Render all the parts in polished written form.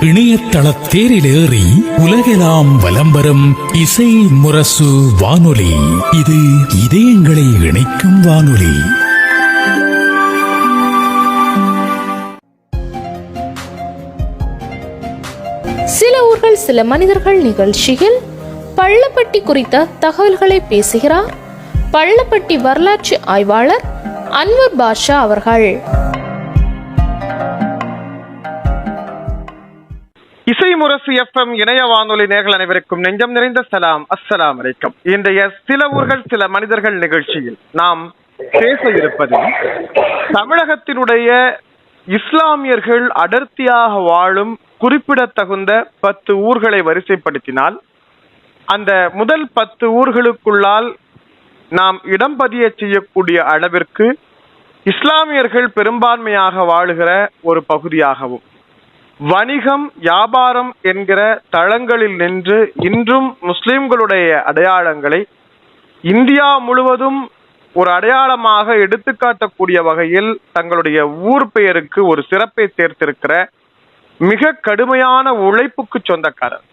இணையதள தேரிலேறி உலகெல்லாம் வலம் வரும் இசை முரசு வானொலி. இது இதயங்களை இணைக்கும் வானொலி. சில ஊர்கள் சில மனிதர்கள் நிகழ்ச்சியில் பள்ளப்பட்டி குறித்த தகவல்களை பேசுகிறார் பள்ளப்பட்டி வரலாற்று ஆய்வாளர் அன்வர் பாஷா அவர்கள். இசை முரசு FM இணைய வானொலி நேயர்கள் அனைவருக்கும் நெஞ்சம் நிறைந்த சலாம், அஸ்ஸலாம் அலைக்கும். இன்றைய சில ஊர்கள் சில மனிதர்கள் நிகழ்ச்சியில் நாம் பேச இருப்பது தமிழகத்தினுடைய இஸ்லாமியர்கள் அடர்த்தியாக வாழும் குறிப்பிடத்தகுந்த 10 ஊர்களை வரிசைப்படுத்தினால் அந்த முதல் 10 ஊர்களுக்குள்ளால் நாம் இடம் பதிய செய்யக்கூடிய அளவிற்கு இஸ்லாமியர்கள் பெரும்பான்மையாக வாழுகிற ஒரு பகுதியாகவும், வணிகம் வியாபாரம் என்கிற தளங்களில் நின்று இன்றும் முஸ்லிம்களுடைய அடையாளங்களை இந்தியா முழுவதும் ஒரு அடையாளமாக எடுத்துக்காட்டக்கூடிய வகையில் தங்களுடைய ஊர் பெயருக்கு ஒரு சிறப்பை சேர்த்திருக்கிற மிக கடுமையான உழைப்புக்கு சொந்தக்காரர்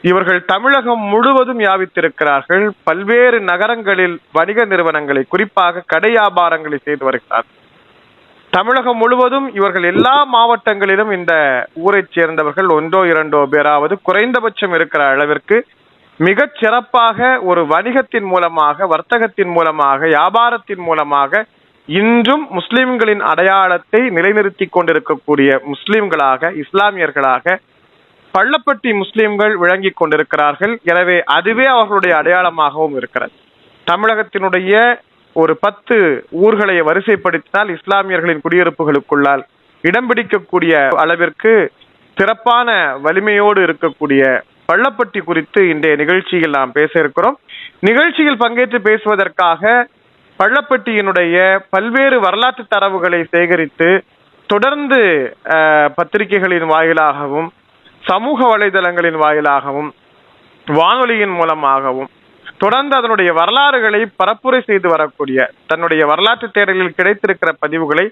இவர்கள். தமிழகம் முழுவதும் வியாபித்திருக்கிறார்கள். பல்வேறு நகரங்களில் வணிக நிறுவனங்களை, குறிப்பாக கடை வியாபாரங்களை செய்து வருகிறார்கள். தமிழகம் முழுவதும் இவர்கள் எல்லா மாவட்டங்களிலும் இந்த ஊரை சேர்ந்தவர்கள் ஒன்றோ இரண்டோ பேராவது குறைந்தபட்சம் இருக்கிற அளவிற்கு மிகச் சிறப்பாக ஒரு வணிகத்தின் மூலமாக, வர்த்தகத்தின் மூலமாக, வியாபாரத்தின் மூலமாக இன்றும் முஸ்லிம்களின் அடையாளத்தை நிலைநிறுத்தி கொண்டிருக்கக்கூடிய முஸ்லிம்களாக, இஸ்லாமியர்களாக பள்ளப்பட்டி முஸ்லிம்கள் விளங்கி கொண்டிருக்கிறார்கள். எனவே அதுவே அவர்களுடைய அடையாளமாகவும் இருக்கிறது. தமிழகத்தினுடைய ஒரு 10 ஊர்களை வரிசைப்படுத்தினால் இஸ்லாமியர்களின் குடியிருப்புகளுக்குள்ளால் இடம் பிடிக்கக்கூடிய அளவிற்கு சிறப்பான வலிமையோடு இருக்கக்கூடிய பள்ளப்பட்டி குறித்து இன்றைய நிகழ்ச்சியில் நாம் பேச இருக்கிறோம். நிகழ்ச்சியில் பங்கேற்று பேசுவதற்காக பள்ளப்பட்டியினுடைய பல்வேறு வரலாற்று தரவுகளை சேகரித்து தொடர்ந்து பத்திரிகைகளின் வாயிலாகவும், சமூக வலைதளங்களின் வாயிலாகவும், வானொலியின் மூலமாகவும் தொடர்ந்து அதனுடைய வரலாறுகளை பரப்புரை செய்து வரக்கூடிய, தன்னுடைய வரலாற்று தேடலில் கிடைத்திருக்கிற பதிவுகளை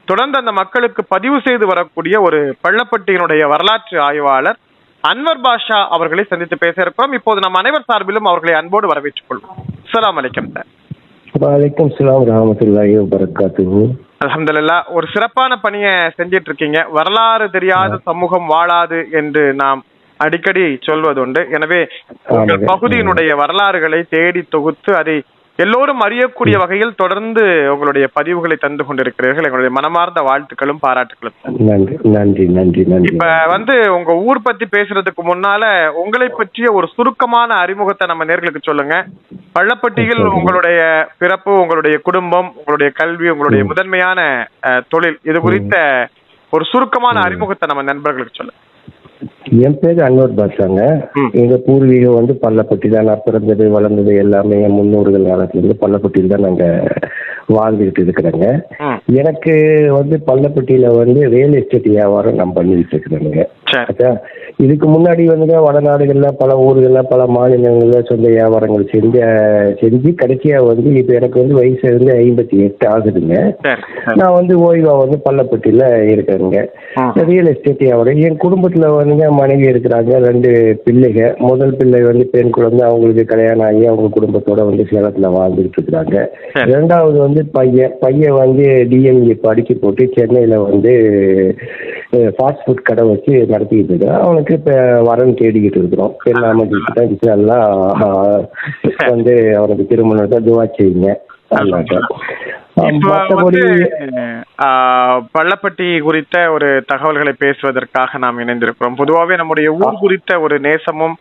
தொடர்ந்து அந்த மக்களுக்கு பதிவு செய்து வரக்கூடிய ஒரு பள்ளப்பட்டியினுடைய வரலாற்று ஆய்வாளர் அன்வர் பாஷா அவர்களை சந்தித்து பேச இருக்கிறோம். இப்போது நம் அனைவர் சார்பிலும் அவர்களை அன்போடு வரவேற்றுக் கொள்வோம். அஸ்ஸலாமு அலைக்கும் சார். வலைக்கும் ஸலாம் வரஹ்மத்துல்லாஹி வபரகாத்துஹு. அல்ஹம்துலில்லாஹ். ஒரு சிறப்பான பணியை செஞ்சிட்டு இருக்கீங்க. வரலாறு தெரியாத சமூகம் வாழாது என்று நாம் அடிக்கடி சொல்வதுண்டு. எனவே உங்கள் பகுதியினுடைய வரலாறுகளை தேடி தொகுத்து அதை எல்லோரும் அறியக்கூடிய வகையில் தொடர்ந்து உங்களுடைய பதிவுகளை தந்து கொண்டிருக்கிறீர்கள். எங்களுடைய மனமார்ந்த வாழ்த்துக்களும் பாராட்டுகளும். நன்றி நன்றி நன்றி. இப்ப உங்க ஊர் பத்தி பேசுறதுக்கு முன்னால உங்களை பற்றிய ஒரு சுருக்கமான அறிமுகத்தை நம்ம நேர்களுக்கு சொல்லுங்க. பள்ளப்பட்டியில் உங்களுடைய பிறப்பு, உங்களுடைய குடும்பம், உங்களுடைய கல்வி, உங்களுடைய முதன்மையான தொழில், இது குறித்த ஒரு சுருக்கமான அறிமுகத்தை நம்ம நண்பர்களுக்கு சொல்லுங்க. என் பேரு அன்வர் பாஷாங்க. எங்க பூர்வீகம் வந்து பள்ளப்பட்டி தான். நான் பிறந்தது வளர்ந்தது எல்லாமே என் முன்னோர்கள் காலத்துல இருந்து பள்ளப்பட்டியில் தான் நாங்க வாழ்ந்துகிட்டு இருக்கிறேங்க. எனக்கு வந்து பள்ளப்பட்டியில வந்து ரியல் எஸ்டேட் வியாபாரம் நான் பண்ணிட்டு இருக்கிறேங்க. இதுக்கு முன்னாடி வந்து வடநாடுகள்ல பல ஊர்கள்ல பல மாநிலங்கள்ல சொந்த வியாபாரங்கள் செஞ்சு கடைசியா வந்து இப்ப எனக்கு வந்து வயசு வந்து 58 ஆகுதுங்க. நான் வந்து ஓய்வா வந்து பள்ளப்பட்டியில இருக்கிறேங்க. ரியல் எஸ்டேட் வியாபாரம். என் குடும்பத்துல வந்து மனைவி இருக்கிறாங்க, 2 பிள்ளைங்க. முதல் பிள்ளை வந்து பெண் குழந்தை, அவங்களுக்கு கல்யாணம் ஆகி அவங்க குடும்பத்தோட வந்து சேலத்துல வாழ்ந்துட்டு இருக்கிறாங்க. 2வது வந்து பையன் வந்து டிஎம்ஏ படிச்சு போட்டு சென்னையில வந்து ஃபாஸ்ட் ஃபுட் கடை வச்சு நடத்திக்கிட்டு இருக்கிறான். அவனுக்கு இப்ப வரன் தேடிக்கிட்டு இருக்கிறோம். பெண் அமைச்சுக்கிட்ட எல்லாம் வந்து அவனுக்கு திருமணத்தை துவா செய்யுங்க. பள்ளப்பட்டி குறித்த ஒரு தகவல்களை பேசுவதற்காக நாம் இணைந்திருக்கிறோம். பொதுவாகவே நம்முடைய ஊர் குறித்த ஒரு நேசமும்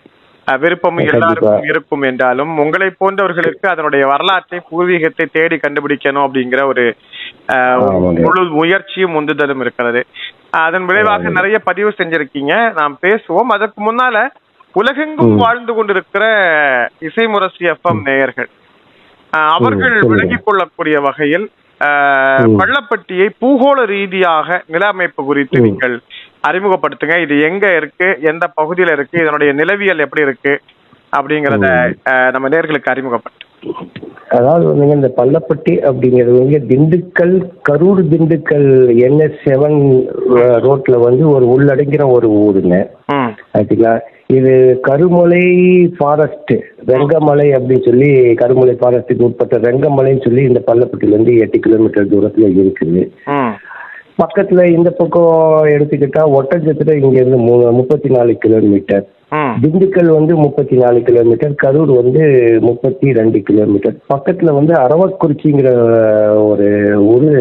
விருப்பமும் எல்லாருக்கும் இருக்கும் என்றாலும் உங்களை போன்றவர்களுக்கு அதனுடைய வரலாற்றை, பூர்வீகத்தை தேடி கண்டுபிடிக்கணும் அப்படிங்கிற ஒரு முழு முயற்சியும் உந்துதலும் இருக்கிறது. அதன் விளைவாக நிறைய பதிவு செஞ்சிருக்கீங்க. நாம் பேசுவோம். அதற்கு முன்னால உலகெங்கும் வாழ்ந்து கொண்டிருக்கிற இசை முரசு FM நேயர்கள் அவர்கள் விளங்கிக் கொள்ளக்கூடிய வகையில் பள்ளப்பட்டியை பூகோள ரீதியாக நில அமைப்பு குறித்து நீங்கள் அறிமுகப்படுத்துங்க. இது எங்க இருக்கு, எந்த பகுதியில இருக்கு, இதனுடைய நிலவியல் எப்படி இருக்கு அப்படிங்கறத நம்ம நேர்களுக்கு அறிமுகப்படுத்து. அதாவது வந்துங்க இந்த பள்ளப்பட்டி அப்படிங்கிறது வந்து திண்டுக்கல், கரூர் திண்டுக்கல் NS7 ரோட்ல வந்து ஒரு உள்ளடங்கிற ஒரு ஊருங்க. ஆச்சுங்களா? இது கருமலை ஃபாரஸ்ட், ரெங்கமலை அப்படின்னு சொல்லி, கருமலை ஃபாரஸ்ட்டுக்கு உட்பட்ட ரெங்கமலைன்னு சொல்லி இந்த பள்ளப்பட்டில இருந்து 8 கிலோமீட்டர் தூரத்துல இருக்குது. பக்கத்துல இந்த பக்கம் எடுத்துக்கிட்டா ஒட்டஞ்சத்திர இங்க இருந்து 34 கிலோமீட்டர், திண்டுக்கல் வந்து 34 கிலோமீட்டர், கரூர் வந்து 32 கிலோமீட்டர். பக்கத்துல வந்து அரவக்குறிச்சிங்கிற ஒரு ஊரு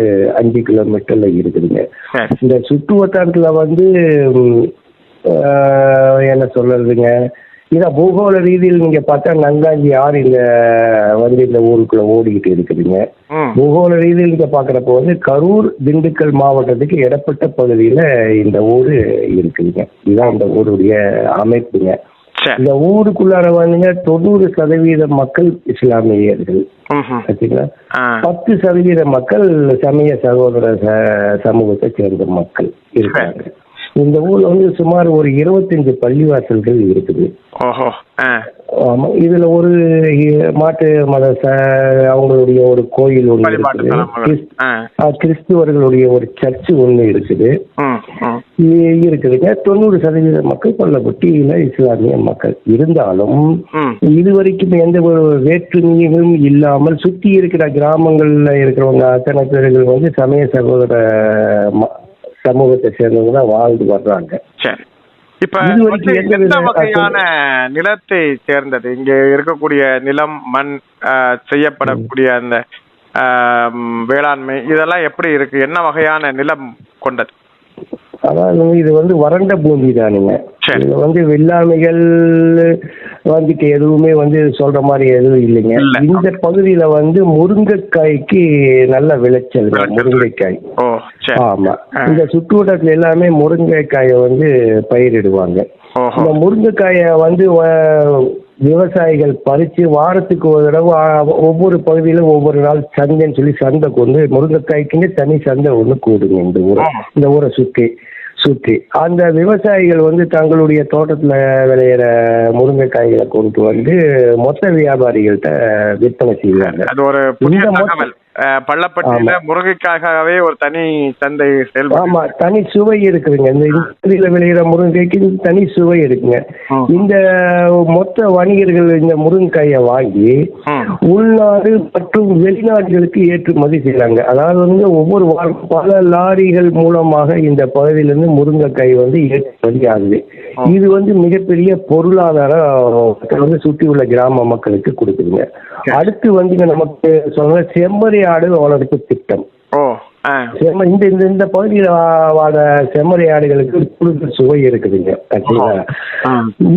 5 கிலோமீட்டர்ல இருக்குதுங்க. இந்த சுற்று வட்டாரத்துல வந்து என்ன சொல்றதுங்க, இதான் பூகோள ரீதியில் நீங்க பார்த்தா நங்காஞ்சி ஆறு இங்க வந்து இந்த ஊருக்குள்ள ஓடிக்கிட்டு இருக்குதுங்க. பூகோள ரீதியில் நீங்க பாக்குறப்ப வந்து கரூர் திண்டுக்கல் மாவட்டத்துக்கு இடப்பட்ட பகுதியில இந்த ஊரு இருக்குதுங்க. இதுதான் இந்த ஊருடைய அமைப்புங்க. இந்த ஊருக்குள்ளார வந்துங்க 90% மக்கள் இஸ்லாமியர்கள், 10% மக்கள் சமய சகோதர சமூகத்தை சேர்ந்த மக்கள் இருக்காங்க. இந்த ஊர்ல வந்து சுமார் ஒரு 25 பள்ளிவாசல்கள் இருக்குது. ஆமா, இதுல ஒரு மாட்டு மத அவங்களுடைய ஒரு கோயில் ஒண்ணு இருக்குது, கிறிஸ்துவர்களுடைய ஒரு சர்ச்சு ஒண்ணு இருக்குது இருக்குதுங்க. 90% மக்கள் பள்ளப்பட்டியில இஸ்லாமிய மக்கள் இருந்தாலும் இதுவரைக்கும் எந்த ஒரு வேற்றுமையும் இல்லாமல் சுத்தி இருக்கிற கிராமங்கள்ல இருக்கிறவங்க அத்தனை பேர்கள் வந்து சமய சகோதர சமூகத்தை சேர்ந்தவங்க தான் வாழ்ந்து வர்றாங்க. இப்ப எந்த வகையான நிலத்தை சேர்ந்தது இங்க இருக்கக்கூடிய நிலம், மண், செய்யப்படக்கூடிய அந்த வேளாண்மை இதெல்லாம் எப்படி இருக்கு? என்ன வகையான நிலம் கொண்டது? அதாவது இது வந்து வறண்ட பூமி தானுங்க. இதுல வந்து வெள்ளாமைகள் வந்துட்டு எதுவுமே வந்து சொல்ற மாதிரி எதுவும் இல்லைங்க. இந்த பகுதியில வந்து முருங்கைக்காய்க்கு நல்ல விளைச்சல், முருங்கைக்காய். ஆமா, இந்த சுற்றுவட்டத்துல எல்லாமே முருங்கைக்காயை வந்து பயிரிடுவாங்க. இந்த முருங்கைக்காயை வந்து விவசாயிகள் பறிச்சு வாரத்துக்கு ஒரு தடவை ஒவ்வொரு பகுதியிலும் ஒவ்வொரு நாள் சந்தைன்னு சொல்லி சந்தை கொண்டு முருங்கைக்காய்க்குன்னு தனி சந்தை ஒன்று கூடுங்க இந்த ஊரை சுற்றி அந்த விவசாயிகள் வந்து தங்களுடைய தோட்டத்துல விளையிற முருங்கைக்காய்களை கொண்டு வந்து மொத்த வியாபாரிகள்கிட்ட விற்பனை செய்வாங்க. அது ஒரு புதிய தகவல். பள்ளப்பட்டியில முருங்கைக்காகவே ஒரு தனி சந்தை செயல்படும். ஆமா, தனி சுவை இருக்குதுங்க. இந்த விளையிற முருங்கைக்கு தனி சுவை இருக்குங்க. இந்த மொத்த வணிகர்கள் இந்த முருங்கைக்காயை வாங்கி உள்நாடு மற்றும் வெளிநாடுகளுக்கு ஏற்றுமதி செய்யறாங்க. அதாவது வந்து ஒவ்வொரு பல லாரிகள் மூலமாக இந்த பகுதியிலிருந்து முருங்கைக்காய் வந்து ஏற்றுமதி ஆகுது. இது வந்து மிகப்பெரிய பொருளாதாரம் வந்து சுற்றி உள்ள கிராம மக்களுக்கு கொடுக்குதுங்க. அடுத்து வந்து நமக்கு சொல்ற செம்மறி ஆடு வளர்ப்பு திட்டம். இந்த பகுதியில் வாழ செம்மறி ஆடுகளுக்கு கூடுதல் சுவை இருக்குதுங்க.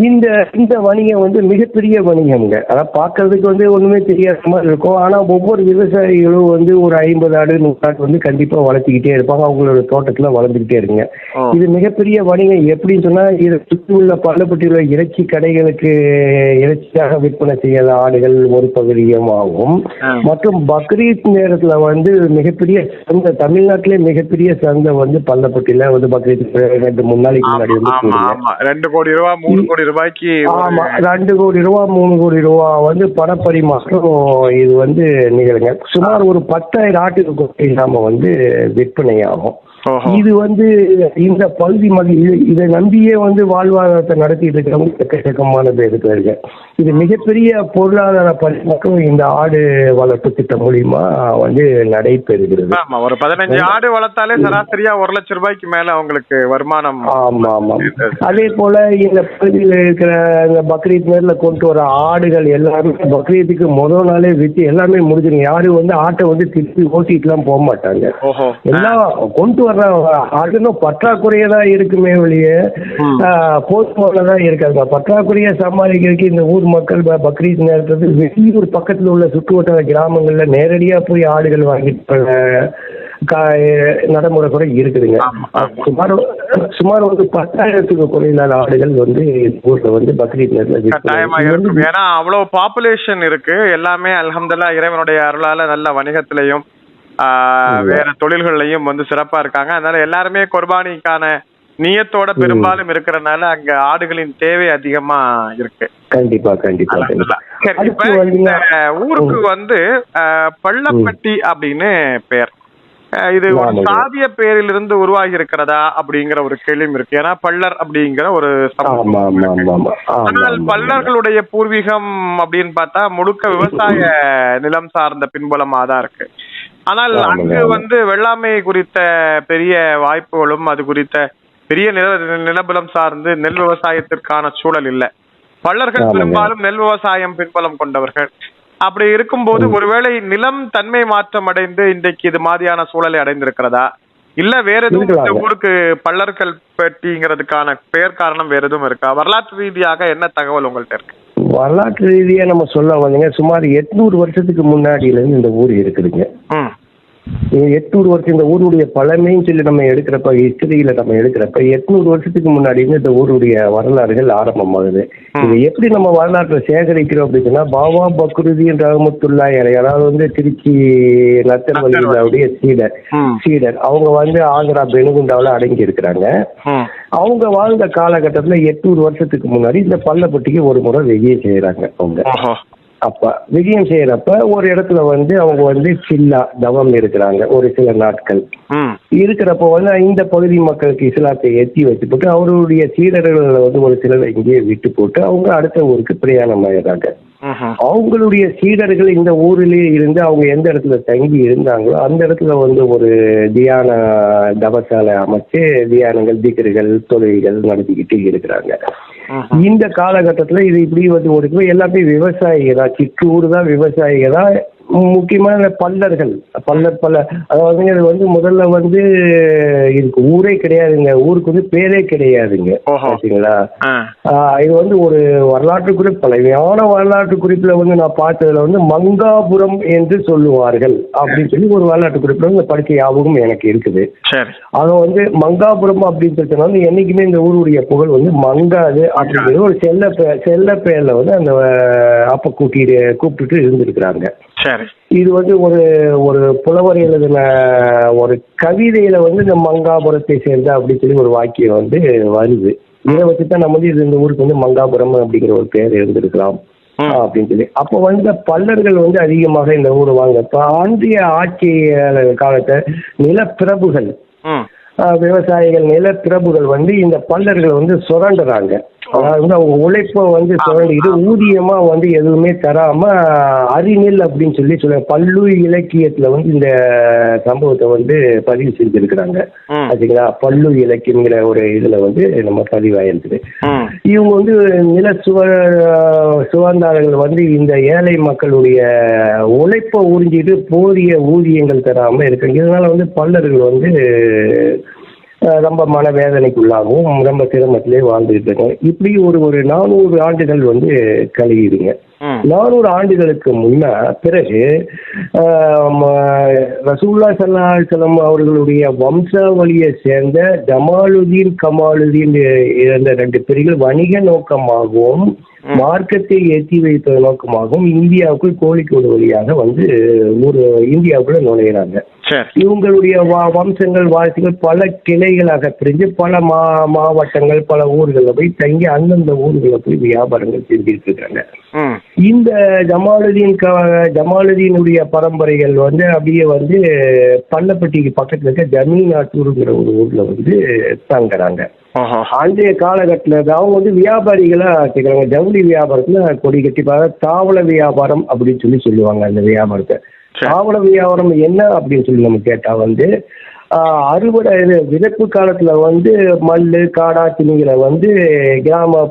இந்த வணிகம் வந்து மிகப்பெரிய வணிகம்ங்க. அதாவது பாக்குறதுக்கு வந்து ஒண்ணுமே தெரியாத மாதிரி இருக்கும். ஆனா ஒவ்வொரு விவசாயிகளும் வந்து ஒரு 50 ஆடு 100 ஆடு வந்து கண்டிப்பா வளர்த்திக்கிட்டே இருப்பாங்க. அவங்களோட தோட்டத்துல வளர்ந்துகிட்டே இருக்குங்க. இது மிகப்பெரிய வணிகம். எப்படின்னு சொன்னா இது சுற்றி உள்ள பள்ளப்பட்டியுள்ள இறைச்சி கடைகளுக்கு இறைச்சியாக விற்பனை செய்யாத ஆடுகள் ஒரு பகுதியும் ஆகும். மற்றும் பக்ரீத் நேரத்துல வந்து மிகப்பெரிய சந்தை, தமிழ்நாட்டிலே மிகப்பெரிய சந்தை வந்து பள்ளப்பட்டியில வந்து பக்ரீத் 2-3 நாளைக்கு முன்னாடி வந்து 2 கோடி ரூபா 3 கோடி ரூபாய்க்கு. ஆமா, 2 கோடி ரூபா 3 கோடி ரூபா வந்து பணப்பரிமாற்றம் இது வந்து நிகழுங்க. சுமார் ஒரு 10,000 ஆட்டுக்கு நாம வந்து விற்பனை ஆகும். இது வந்து இந்த பகுதி இதை நம்பியே வந்து வாழ்வாதாரத்தை நடத்திட்டு இருக்கிறவங்க எக்கச்சக்கமான பேர் இருக்காங்க. இது மிகப்பெரிய பொருளாதார பரிமாற்றம் இந்த ஆடு வளர்ப்பு திட்டம் மூலியமா வந்து நடைபெறுகிறது. ஒரு 15 ஆடு வளர்த்தாலே சராசரியா 1 லட்சம் ரூபாய்க்கு மேல அவங்களுக்கு வருமானம். ஆமா ஆமா. அதே போல இந்த பகுதியில் இருக்கிற இந்த பக்ரீத் நேரில கொண்டு வர ஆடுகள் எல்லாமே பக்ரீத்துக்கு முதல் நாளே வித்து எல்லாமே முடிஞ்சுங்க. யாரும் வந்து ஆட்டை வந்து திருப்பி ஓட்டிட்டு எல்லாம் போக மாட்டாங்க. எல்லாம் கொண்டு வர்ற ஆடுனும் பற்றாக்குறையதான் இருக்குமே வெளியே போதுமானதான் இருக்காங்க. பற்றாக்குறைய சமாளிக்கிறதுக்கு இந்த ஊர் மக்கள் பக்ரீத் நேரத்துல வெளியூர் பக்கத்துல உள்ள சுற்றுவட்டார கிராமங்கள்ல நேரடியா போய் ஆடுகள் வாங்கிட்டு நடைமுறை கூட இருக்குதுங்க. சுமார் ஒரு 10,000க்கு குறையில்லாத ஆடுகள் வந்து ஊர்ல வந்து பக்ரீத் நேரத்துல. ஏன்னா அவ்வளவு பாப்புலேஷன் இருக்கு. எல்லாமே அல்ஹம்துலில்லாஹ் இறைவனுடைய அருளால நல்ல வணிகத்திலையும் வேற தொழில்கள்லையும் வந்து சிறப்பா இருக்காங்க. அதனால எல்லாருமே குர்பானிக்கான நீயத்தோட பெரும்பாலும் இருக்கிறனால அங்க ஆடுகளின் தேவை அதிகமா இருக்கு. கண்டிப்பா கண்டிப்பா. சரி, இப்ப இந்த ஊருக்கு வந்து பள்ளப்பட்டி அப்படின்னு பெயர், இது ஒரு சாதிய பெயரிலிருந்து உருவாகி இருக்கிறதா அப்படிங்கிற ஒரு கேள்வியும் இருக்கு. ஏன்னா பள்ளர் அப்படிங்கிற ஒரு ஆனால் பள்ளர்களுடைய பூர்வீகம் அப்படின்னு பார்த்தா முழுக்க விவசாய நிலம் சார்ந்த பின்புலமா தான் இருக்கு. ஆனால் அங்கு வந்து வெள்ளாமை குறித்த பெரிய வாய்ப்புகளும் அது குறித்த பெரிய நிலபுலம் சார்ந்து நெல் விவசாயத்திற்கான சூழல் இல்லை. பள்ளர்கள் பெரும்பாலும் நெல் விவசாயம் பின்புலம் கொண்டவர்கள். அப்படி இருக்கும்போது ஒருவேளை நிலம் தன்மை மாற்றம் அடைந்து இன்றைக்கு இது மாதிரியான சூழலை அடைந்திருக்கிறதா, இல்ல வேற எதுவும் இந்த ஊருக்கு பள்ளர்கள் பெட்டிங்கிறதுக்கான பெயர் காரணம் வேற எதுவும் இருக்கா? வரலாற்று ரீதியாக என்ன தகவல் உங்கள்கிட்ட இருக்கு? வரலாற்று ரீதியா நம்ம சொல்ல வந்தீங்க, சுமார் 800 வருஷத்துக்கு முன்னாடியில இருந்து இந்த ஊர் இருக்குதுங்க. 800 வருஷம் இந்த ஊருடைய பழமைன்னு சொல்லி நம்ம எடுக்கிறப்ப, ஹிஸ்டரியில நம்ம எடுக்கிறப்ப 800 வருஷத்துக்கு முன்னாடி இந்த ஊருடைய வரலாறுகள் ஆரம்பமாகுது. இது எப்படி நம்ம வரலாற்றை சேகரிக்கிறோம் அப்படின்னா, பாபா பக்ருதீன் ரஹமத்துல்லாஹி அலைஹி, அதாவது வந்து திருச்சி நத்தர் வலியுல்லாவுடைய சீடர் அவங்க வந்து ஆந்திரா பெனுகுண்டாவில் அடங்கி இருக்கிறாங்க. அவங்க வாழ்ந்த காலகட்டத்தில் 800 வருஷத்துக்கு முன்னாடி இந்த பள்ளப்பட்டிக்கு ஒரு முறை விஜயம் செய்யறாங்க. அவங்க அப்ப விஜயம் செய்யறப்ப ஒரு இடத்துல வந்து அவங்க வந்து சில்லா தவம் இருக்கிறாங்க ஒரு சில நாட்கள். இருக்கிறப்ப வந்து இந்த பகுதி மக்களுக்கு இஸ்லாத்தை ஏற்றி வச்சு போட்டு அவருடைய சீடர்களை வந்து ஒரு சிலரை இங்கேயே விட்டு போட்டு அவங்க அடுத்த ஊருக்கு பிரயாணம் ஆயிடுறாங்க. அவங்களுடைய சீடர்கள் இந்த ஊரிலேயே இருந்து அவங்க எந்த இடத்துல தங்கி இருந்தாங்களோ அந்த இடத்துல வந்து ஒரு தியான தவசாலை அமைச்சு தியானங்கள், திக்ருகள், தொழுகைகள் நடத்திக்கிட்டு இருக்கிறாங்க. இந்த காலகட்டத்துல இது இப்படி வந்து ஒரு எல்லாமே விவசாயிகள் தான், சிற்றூர் தான், விவசாயிகள் தான். முக்கியமான பல்லர்கள், அதாவது இது வந்து முதல்ல வந்து இதுக்கு ஊரே கிடையாதுங்க, ஊருக்கு வந்து பேரே கிடையாதுங்க. ஓகேங்களா? இது வந்து ஒரு வரலாற்று குறிப்பு, பழமையான வரலாற்று குறிப்புல வந்து நான் பார்த்ததுல வந்து மங்காபுரம் என்று சொல்லுவார்கள் அப்படின்னு சொல்லி ஒரு வரலாற்று குறிப்புல வந்து படிச்ச ஞாபகம் எனக்கு இருக்குது. அதை வந்து மங்காபுரம் அப்படின்னு சொல்லிட்டு என்னைக்குமே இந்த ஊருடைய புகழ் வந்து மங்காது அப்படிங்கிறது ஒரு செல்ல பெயர்ல வந்து அந்த அப்ப கூப்பிட்டுட்டு இருந்திருக்கிறாங்க. இது வந்து ஒரு புலவர் எழுதின ஒரு கவிதையில வந்து இந்த மங்காபுரத்தை சேர்ந்த அப்படின்னு சொல்லி ஒரு வாக்கியம் வந்து வருது. இதை வச்சுதான் நம்ம வந்து இந்த ஊருக்கு வந்து மங்காபுரம் அப்படிங்கிற ஒரு பெயர் இருந்திருக்கலாம் அப்படின்னு சொல்லி. அப்போ வந்து பல்லர்கள் வந்து அதிகமாக இந்த ஊர் வாங்க. ஆந்திய ஆட்சி காலத்தை நிலப்பிரபுகள், விவசாயிகள், நிலப்பிரபுகள் வந்து இந்த பல்லர்கள் வந்து சுரண்டுறாங்க. அதாவது வந்து அவங்க உழைப்ப வந்து சுரண்டிட்டு ஊதியமா வந்து எதுவுமே தராம அறிநெல் அப்படின்னு சொல்லி பல்லு இலக்கியத்துல வந்து இந்த சம்பவத்தை வந்து பதிவு செஞ்சிருக்கிறாங்க. சரிங்களா? பல்லு இலக்கியங்கிற ஒரு இதுல வந்து நம்ம பதிவாயிருக்குது. இவங்க வந்து நில சுவர்ந்தாளர்கள் வந்து இந்த ஏழை மக்களுடைய உழைப்ப உறிஞ்சிட்டு போதிய ஊதியங்கள் தராம இருக்காங்க. இதனால வந்து பல்லர்கள் வந்து ரொம்ப மனவேதனைக்குள்ளாகவும் ரொம்ப சிரமத்திலே வாழ்ந்துகிட்டு இருக்காங்க. இப்படி ஒரு 400 ஆண்டுகள் வந்து கழியுதுங்க. 400 ஆண்டுகளுக்கு பிறகு ரசூலுல்லாஹி ஸல்லல்லாஹு அலைஹி வஸல்லம் அவர்களுடைய வம்சாவளியை சேர்ந்த ஜமாலுதீன், கமாலுதீன் இந்த 2 பேர்கள் வணிக நோக்கமாகவும் மார்க்கத்தை ஏற்றி வைப்பது நோக்கமாகவும் இந்தியாவுக்குள் கோழிக்கோடு வழியாக வந்து இந்தியாவுக்குள்ள நுழையிறாங்க. இவங்களுடைய வம்சங்கள் வாரிசுகள் பல கிளைகளாக பிரிஞ்சு பல மாவட்டங்கள், பல ஊர்களில் போய் தங்கி அந்தந்த ஊர்களில் போய் வியாபாரங்கள் செஞ்சுட்டு இருக்காங்க. இந்த ஜமாலுதீனுடைய பரம்பரைகள் வந்து அப்படியே வந்து பள்ளப்பட்டிக்கு பக்கத்துல இருக்க ஜமீனாத்தூருங்கிற ஒரு ஊர்ல வந்து தங்குறாங்க. அன்றைய காலகட்டத்தில் அவங்க வந்து வியாபாரிகளா கேட்குறாங்க. ஜவுளி வியாபாரத்துல கொடி கட்டி தாவள வியாபாரம் அப்படின்னு சொல்லுவாங்க. அந்த வியாபாரத்தை தாவள வியாபாரம் என்ன அப்படின்னு சொல்லி நம்ம கேட்டா வந்து அறுவடை விதைப்பு காலத்துல வந்து மல்லு, காடா, திணிகளை வந்து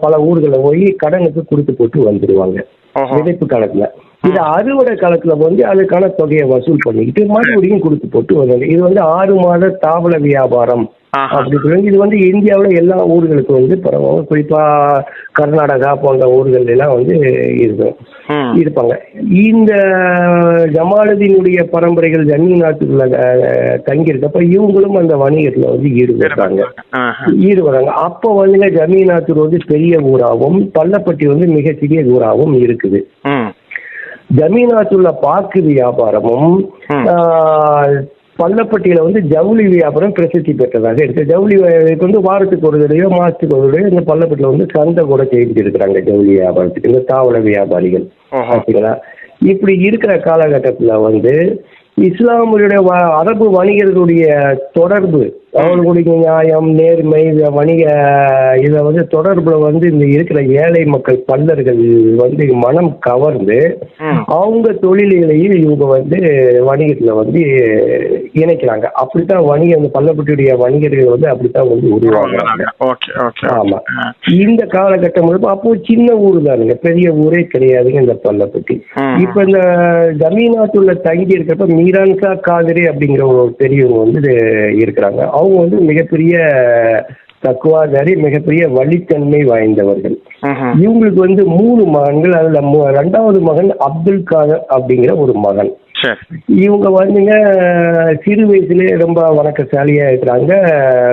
பல ஊர்களை போய் கடனுக்கு கொடுத்து போட்டு வந்துடுவாங்க விதைப்பு காலத்துல. இது அறுவடை காலத்துல வந்து அதுக்கான தொகையை வசூல் பண்ணிக்கிட்டு மறுபடியும் கொடுத்து போட்டு வருவாங்க. இது வந்து 6 மாத தாவள வியாபாரம் அப்படி சொல்லுவாங்க. இது வந்து இந்தியாவில் எல்லா ஊர்களுக்கும் வந்து பரவாயில்ல, குறிப்பா கர்நாடகா போன்ற ஊர்கள் எல்லாம் வந்து இருப்பாங்க. இந்த ஜமாலுதீனுடைய பரம்பரைகள் ஜமீனாத்துக்குள்ள தங்கியிருக்கப்ப இவங்களும் அந்த வணிகத்துல வந்து ஈடுபடுறாங்க. அப்போ வந்து ஜமீனாத்தூர் வந்து பெரிய ஊராகவும் பள்ளப்பட்டி வந்து மிக சிறிய ஊராகவும் இருக்குது. ஜமீனாத்துள்ள பாக்கு வியாபாரமும் பள்ளப்பட்டியில வந்து ஜவுளி வியாபாரம் பிரசித்தி பெற்றதாக இருக்கு. ஜவுளி வந்து வாரத்துக்கு ஒரு தடவையோ மாசத்துக்கு ஒரு தடவையோ இந்த பள்ளப்பட்டியில வந்து சந்தை கூட செஞ்சு இருக்கிறாங்க ஜவுளி வியாபாரத்துக்கு இந்த தாவள வியாபாரிகள். பார்த்தீங்களா? இப்படி இருக்கிற காலகட்டத்துல வந்து இஸ்லாமியுடைய அரபு வணிகர்களுடைய தொடர்பு, அவர்களுடைய நியாயம், நேர்மை, வணிக இதை வந்து தொடர்புல வந்து இந்த இருக்கிற ஏழை மக்கள் பல்லர்கள் வந்து மனம் கவர்ந்து அவங்க தொழில்களையும் இவங்க வந்து வணிகத்துல வந்து இணைக்கிறாங்க. அப்படித்தான் வணிக அந்த பல்லப்பட்டியுடைய வணிகர்கள் வந்து அப்படித்தான் வந்து உருவாக்குறாங்க. ஆமா, இந்த காலகட்டம் அப்போ சின்ன ஊர் தானுங்க, பெரிய ஊரே கிடையாதுங்க இந்த பல்லப்பட்டி. இப்ப இந்த ஜமீனாத்துள்ள தங்கி இருக்கிறப்ப மீரான்சா காதிரி அப்படிங்கிற ஒரு பெரியவங்க வந்து இருக்கிறாங்க. அவங்க வந்து மிகப்பெரிய தக்குவாதாரி, மிகப்பெரிய வழித்தன்மை வாய்ந்தவர்கள். இவங்களுக்கு வந்து 3 மகன்கள். அதுல 2வது மகன் அப்துல் காதர் அப்படிங்கிற ஒரு மகன். இவங்க வந்துங்க சிறு வயசுலேயே ரொம்ப வணக்கசாலியா இருக்கிறாங்க,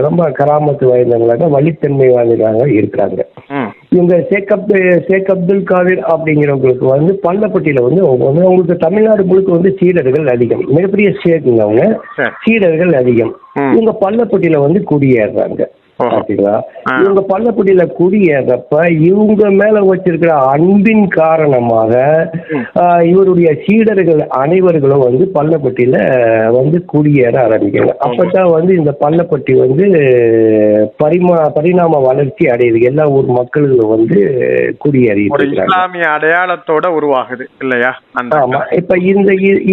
ரொம்ப கராமத்து வாய்ந்தவங்களாக, வழித்தன்மை வாய்ந்தவங்களாக இருக்கிறாங்க. இவங்க ஷேக் அப்துல் காதிர் அப்படிங்கிறவங்களுக்கு வந்து பள்ளப்பட்டியில வந்து அவங்களுக்கு தமிழ்நாடு முழுக்க வந்து சீடர்கள் அதிகம், மிகப்பெரிய ஷேக்குங்க அவங்க, சீடர்கள் அதிகம். இவங்க பள்ளப்பட்டியில வந்து குடியேறாங்க. பாத்தீங்களா? இவங்க பள்ளப்பட்டியில குடியேறப்ப இவங்க மேல வச்சிருக்கிற அன்பின் காரணமாக இவருடைய சீடர்கள் அனைவர்களும் வந்து பள்ளப்பட்டியில வந்து குடியேற ஆரம்பிக்கிறாங்க. அப்பதான் வந்து இந்த பள்ளப்பட்டி வந்து பரிணாம வளர்ச்சி அடையுது. எல்லா ஊர் மக்களும் வந்து குடியேறி இஸ்லாமிய அடையாளத்தோட உருவாகுது இல்லையா? ஆமா. இப்ப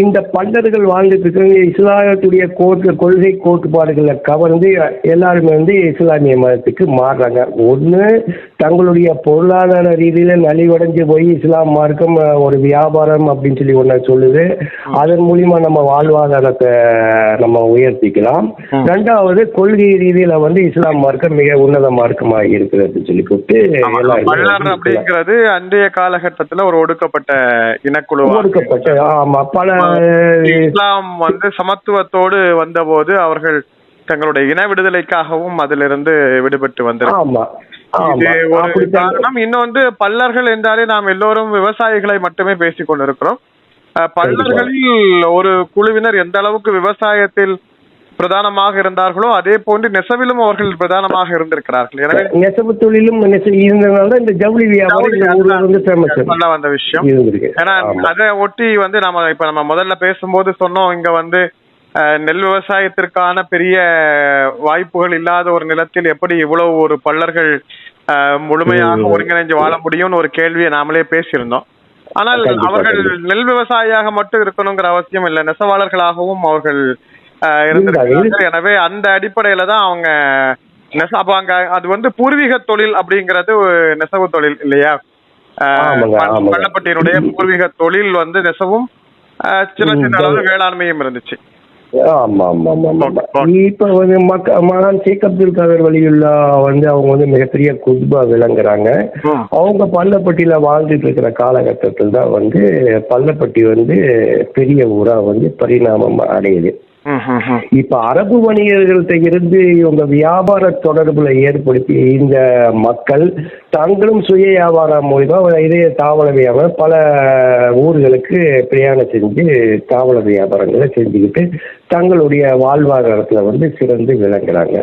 இந்த பல்லர்கள் வாழ்ந்துட்டு இருக்க இஸ்லாமியத்துடைய கொள்கை கோட்பாடுகளை கவர்ந்து எல்லாருமே வந்து இஸ்லாமிய மதத்துக்கு மாறுறாங்க. ஒண்ணு தங்களுடைய பொருளாதார ரீதியில நலிவடைஞ்சு போய் இஸ்லாம் மார்க்கம் ஒரு வியாபாரம் அப்படின்னு சொல்லி ஒண்ணு சொல்லுது, அதன் மூலியமா நம்ம வாழ்வாதாரத்தை நம்ம உயர்த்திக்கலாம். 2வது கொள்கை ரீதியில வந்து இஸ்லாம் மார்க்கம் மிக உன்னத மார்க்கமா இருக்கிறது சொல்லி போட்டு அப்படிங்கிறது அன்றைய காலகட்டத்துல ஒரு ஒடுக்கப்பட்ட இனக்குழு, ஒடுக்கப்பட்ட ஆமா பல இஸ்லாம் வந்து சமத்துவத்தோடு வந்த போது அவர்கள் தங்களுடைய இன விடுதலைக்காகவும் அதிலிருந்து விடுபட்டு வந்திருக்காங்க. இன்னும் வந்து பல்லர்கள் என்றாலே நாம் எல்லோரும் விவசாயிகளை மட்டுமே பேசிக் கொண்டிருக்கிறோம். பல்லர்களில் ஒரு குழுவினர் எந்த அளவுக்கு விவசாயத்தில் பிரதானமாக இருந்தார்களோ அதே போன்று நெசவிலும் அவர்கள் பிரதானமாக இருந்திருக்கிறார்கள். எனவே நெசவு தொழிலும் இந்த ஜவுளி சொல்ல வந்த விஷயம். ஏன்னா அதை ஒட்டி வந்து நம்ம முதல்ல பேசும்போது சொன்னோம், இங்க வந்து நெல் விவசாயத்திற்கான பெரிய வாய்ப்புகள் இல்லாத ஒரு நிலத்தில் எப்படி இவ்வளவு ஒரு பல்லர்கள் முழுமையாக ஒருங்கிணைஞ்சு வாழ முடியும்னு ஒரு கேள்வியை நாமளே பேசியிருந்தோம். ஆனால் அவர்கள் நெல் விவசாயியாக மட்டும் இருக்கணுங்கிற அவசியம் இல்லை, நெசவாளர்களாகவும் அவர்கள் இருந்திருக்கிறார்கள். எனவே அந்த அடிப்படையில தான் அவங்க அங்க அது வந்து பூர்வீக தொழில் அப்படிங்கிறது நெசவு தொழில் இல்லையா? பள்ளப்பட்டியினுடைய பூர்வீக தொழில் வந்து நெசவும் சின்ன சின்ன அளவு வேளாண்மையும் இருந்துச்சு. ஆமா ஆமா ஆமா. இப்ப வந்து மகான் ஷேக் அப்துல் காதர் வலியுல்லா வந்து அவங்க வந்து மிகப்பெரிய குத்பா விளங்குறாங்க. அவங்க பள்ளப்பட்டியில வாழ்ந்துட்டு இருக்கிற காலகட்டத்தில் தான் வந்து பள்ளப்பட்டி வந்து பெரிய ஊரா வந்து பரிணாமம் அடையுது. இப்ப அரபு வணிகர்கள்ட்ட இருந்து இவங்க வியாபார தொடர்புல ஏற்படுத்தி இந்த மக்கள் தங்களும் சுய வியாபாரம் மூலிமா இதே தாவள வியாபாரம் பல ஊர்களுக்கு பிரயாணம் செஞ்சு தாவள வியாபாரங்களை செஞ்சுக்கிட்டு தங்களுடைய வாழ்வாதாரத்துல வந்து சிறந்து விளங்குறாங்க.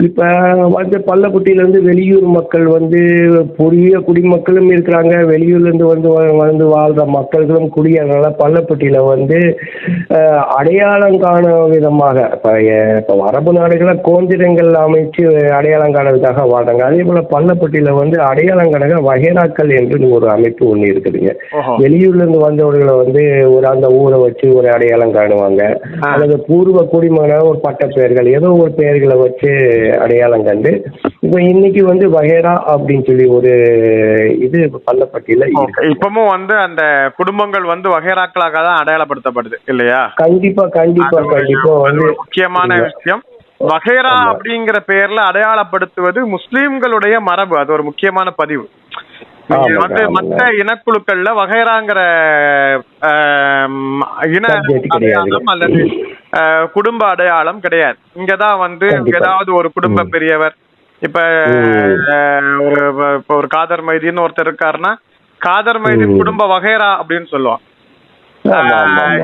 இப்ப வந்து பள்ளப்பட்டியில இருந்து வெளியூர் மக்கள் வந்து புதிய குடிமக்களும் இருக்கிறாங்க, வெளியூர்ல இருந்து வந்து வாழ்ற மக்கள்களும் குடியேறனால பள்ளப்பட்டியில வந்து அடையாளம் காண விதமாக இப்ப அரபு நாடுகளை கோந்திரங்கள் அமைச்சு அடையாளம் காணதுக்காக வாழ்றாங்க. அதே போல பள்ளப்பட்டியில வந்து அடையாளம் காண வகைராக்கள் என்று ஒரு அமைப்பு ஒண்ணு இருக்குதுங்க. வெளியூர்ல இருந்து வந்தவர்களை வந்து ஒரு அந்த ஊரை வச்சு ஒரு அடையாளம் காணுவாங்க, அல்லது பூர்வ குடிமகன ஒரு பட்ட பெயர்கள் ஏதோ ஒரு பெயர்களை வச்சு அடையாளம் கண்டு இப்ப இன்னைக்கு வந்து வகைரா அப்படின்னு சொல்லி ஒரு இது பள்ளப்பட்டியில இப்பவும் வந்து அந்த குடும்பங்கள் வந்து வகைராக்களாக தான் அடையாளப்படுத்தப்படுது இல்லையா? கண்டிப்பா கண்டிப்பா கண்டிப்பா வந்து முக்கியமான விஷயம். வகைரா அப்படிங்கிற பெயர்ல அடையாளப்படுத்துவது முஸ்லிம்களுடைய மரபு, அது ஒரு முக்கியமான பதிவு. வந்து மற்ற இனக்குழுக்கள்ல வகைராங்கிற இன அடையாளம் அல்லது குடும்ப அடையாளம் கிடையாது. இங்கதான் வந்து ஏதாவது ஒரு குடும்ப பெரியவர், இப்ப ஒரு காதர் மைதின்னு ஒருத்தர் இருக்காருன்னா காதர் மைதின் குடும்ப வகைரா அப்படின்னு சொல்லுவாங்க.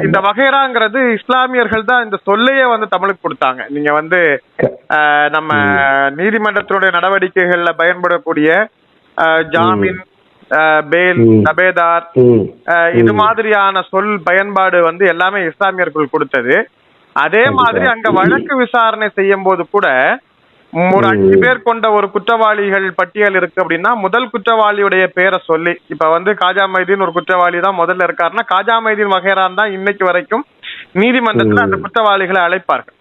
இந்த வகைராங்கிறது இஸ்லாமியர்கள் தான் இந்த சொல்லையே வந்து தமிழுக்கு கொடுத்தாங்க. நீங்க வந்து நம்ம நீதிமன்றத்தினுடைய நடவடிக்கைகள்ல பயன்படக்கூடிய ஜாமீன், பேல், தபேதார், இது மாதிரியான சொல் பயன்பாடு வந்து எல்லாமே இஸ்லாமியர்கள் கொடுத்தது. அதே மாதிரி அங்க வழக்கு விசாரணை செய்யும் போது கூட ஒரு 5 பேர் கொண்ட ஒரு குற்றவாளிகள் பட்டியல் இருக்கு அப்படின்னா முதல் குற்றவாளியுடைய பேரை சொல்லி, இப்ப வந்து காஜா மைதீன் ஒரு குற்றவாளி தான் முதல்ல இருக்காருன்னா காஜா மைதீன் வகைரான் தான் இன்னைக்கு வரைக்கும் நீதிமன்றத்துல அந்த குற்றவாளிகளை அழைப்பார்கள்.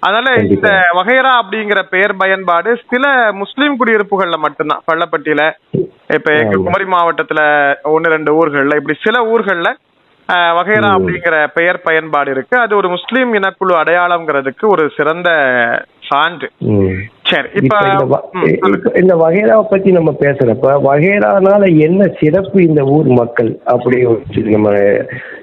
அதனால இந்த வகைரா அப்படிங்கிற பெயர் பயன்பாடு சில முஸ்லீம் குடியிருப்புகள்ல மட்டும்தான். பள்ளப்பட்டியில, இப்ப எங்க குமரி மாவட்டத்துல 1-2 ஊர்கள்ல, இப்படி சில ஊர்கள்ல வகைரா அப்படிங்கிற பெயர் பயன்பாடு இருக்கு. அது ஒரு முஸ்லீம் இனக்குழு அடையாளம்ங்கிறதுக்கு ஒரு சிறந்த சான்று. சரி, இப்ப இந்த வகைராவை பத்தி நம்ம பேசுறப்ப வகைரானால என்ன சிறப்பு இந்த ஊர் மக்கள் அப்படி நம்ம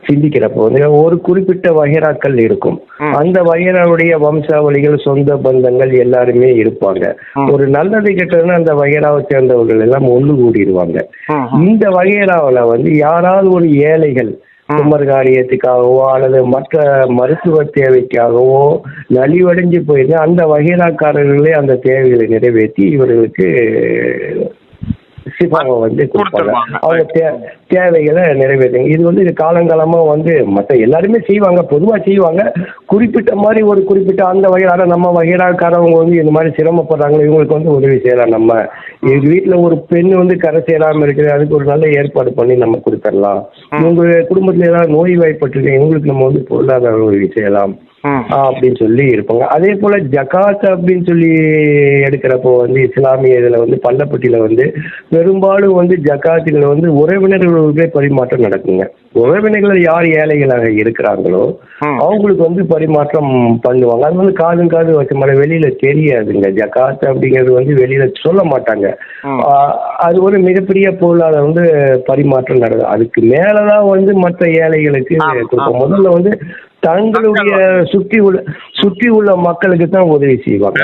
சிந்திக்கிறப்ப வந்து ஒரு குறிப்பிட்ட வகைராக்கள் இருக்கும். அந்த வகைராவுடைய வம்சாவளிகள், சொந்த பந்தங்கள் எல்லாருமே இருப்பாங்க. ஒரு நல்லது கெட்டதுன்னா அந்த வகைராவை சேர்ந்தவர்கள் எல்லாம் ஒன்று கூடிடுவாங்க. இந்த வகைராவில வந்து யாராவது ஒரு ஏழைகள் குமர் காரியத்துக்காகவோ அல்லது மற்ற மருத்துவ தேவைக்காகவோ நலிவடைஞ்சு போயிருந்து அந்த வகைராக்காரர்களே அந்த தேவைகளை நிறைவேற்றி இவர்களுக்கு சிபாவை வந்து கொடுப்பாங்க. அவங்க தேவைகளை நிறைவேற்றுங்க. இது வந்து காலங்காலமா வந்து மற்ற எல்லாருமே செய்வாங்க, பொதுவா செய்வாங்க. குறிப்பிட்ட மாதிரி ஒரு குறிப்பிட்ட அந்த வகையான நம்ம வகைராக்காரவங்க வந்து இந்த மாதிரி சிரமப்படுறாங்களோ இவங்களுக்கு வந்து உதவி செய்யலாம். நம்ம எங்க வீட்டுல ஒரு பெண் வந்து கரை சேராம இருக்குது, அதுக்கு ஒரு நல்ல ஏற்பாடு பண்ணி நம்ம கொடுத்துடலாம். உங்க குடும்பத்துல ஏதாவது நோய் வாய்ப்பட்டிருக்கு, இவங்களுக்கு நம்ம வந்து பொருளாதார உதவி செய்யலாம் அப்படின்னு சொல்லி இருப்பாங்க. அதே போல ஜகாத் அப்படின்னு சொல்லி எடுக்கிறப்போ வந்து இஸ்லாமிய இதுல வந்து பள்ளப்பட்டியில வந்து பெரும்பாலும் வந்து ஜகாத்துகளை வந்து உறவினர்களுக்கே பரிமாற்றம் நடக்குங்க. உறவினர்கள் யார் ஏழைகளாக இருக்கிறாங்களோ அவங்களுக்கு வந்து பரிமாற்றம் பண்ணுவாங்க. அது வந்து காதும் காது வச்ச மாதிரி வெளியில தெரியாதுங்க. ஜகாத் அப்படிங்கிறது வந்து வெளியில சொல்ல மாட்டாங்க. அது ஒரு மிகப்பெரிய பொருளாதார வந்து பரிமாற்றம் நடக்கும். அதுக்கு மேலதான் வந்து மற்ற ஏழைகளுக்கு முதல்ல வந்து தங்களுடைய சுற்றி உள்ள மக்களுக்கு தான் உதவி செய்வாங்க.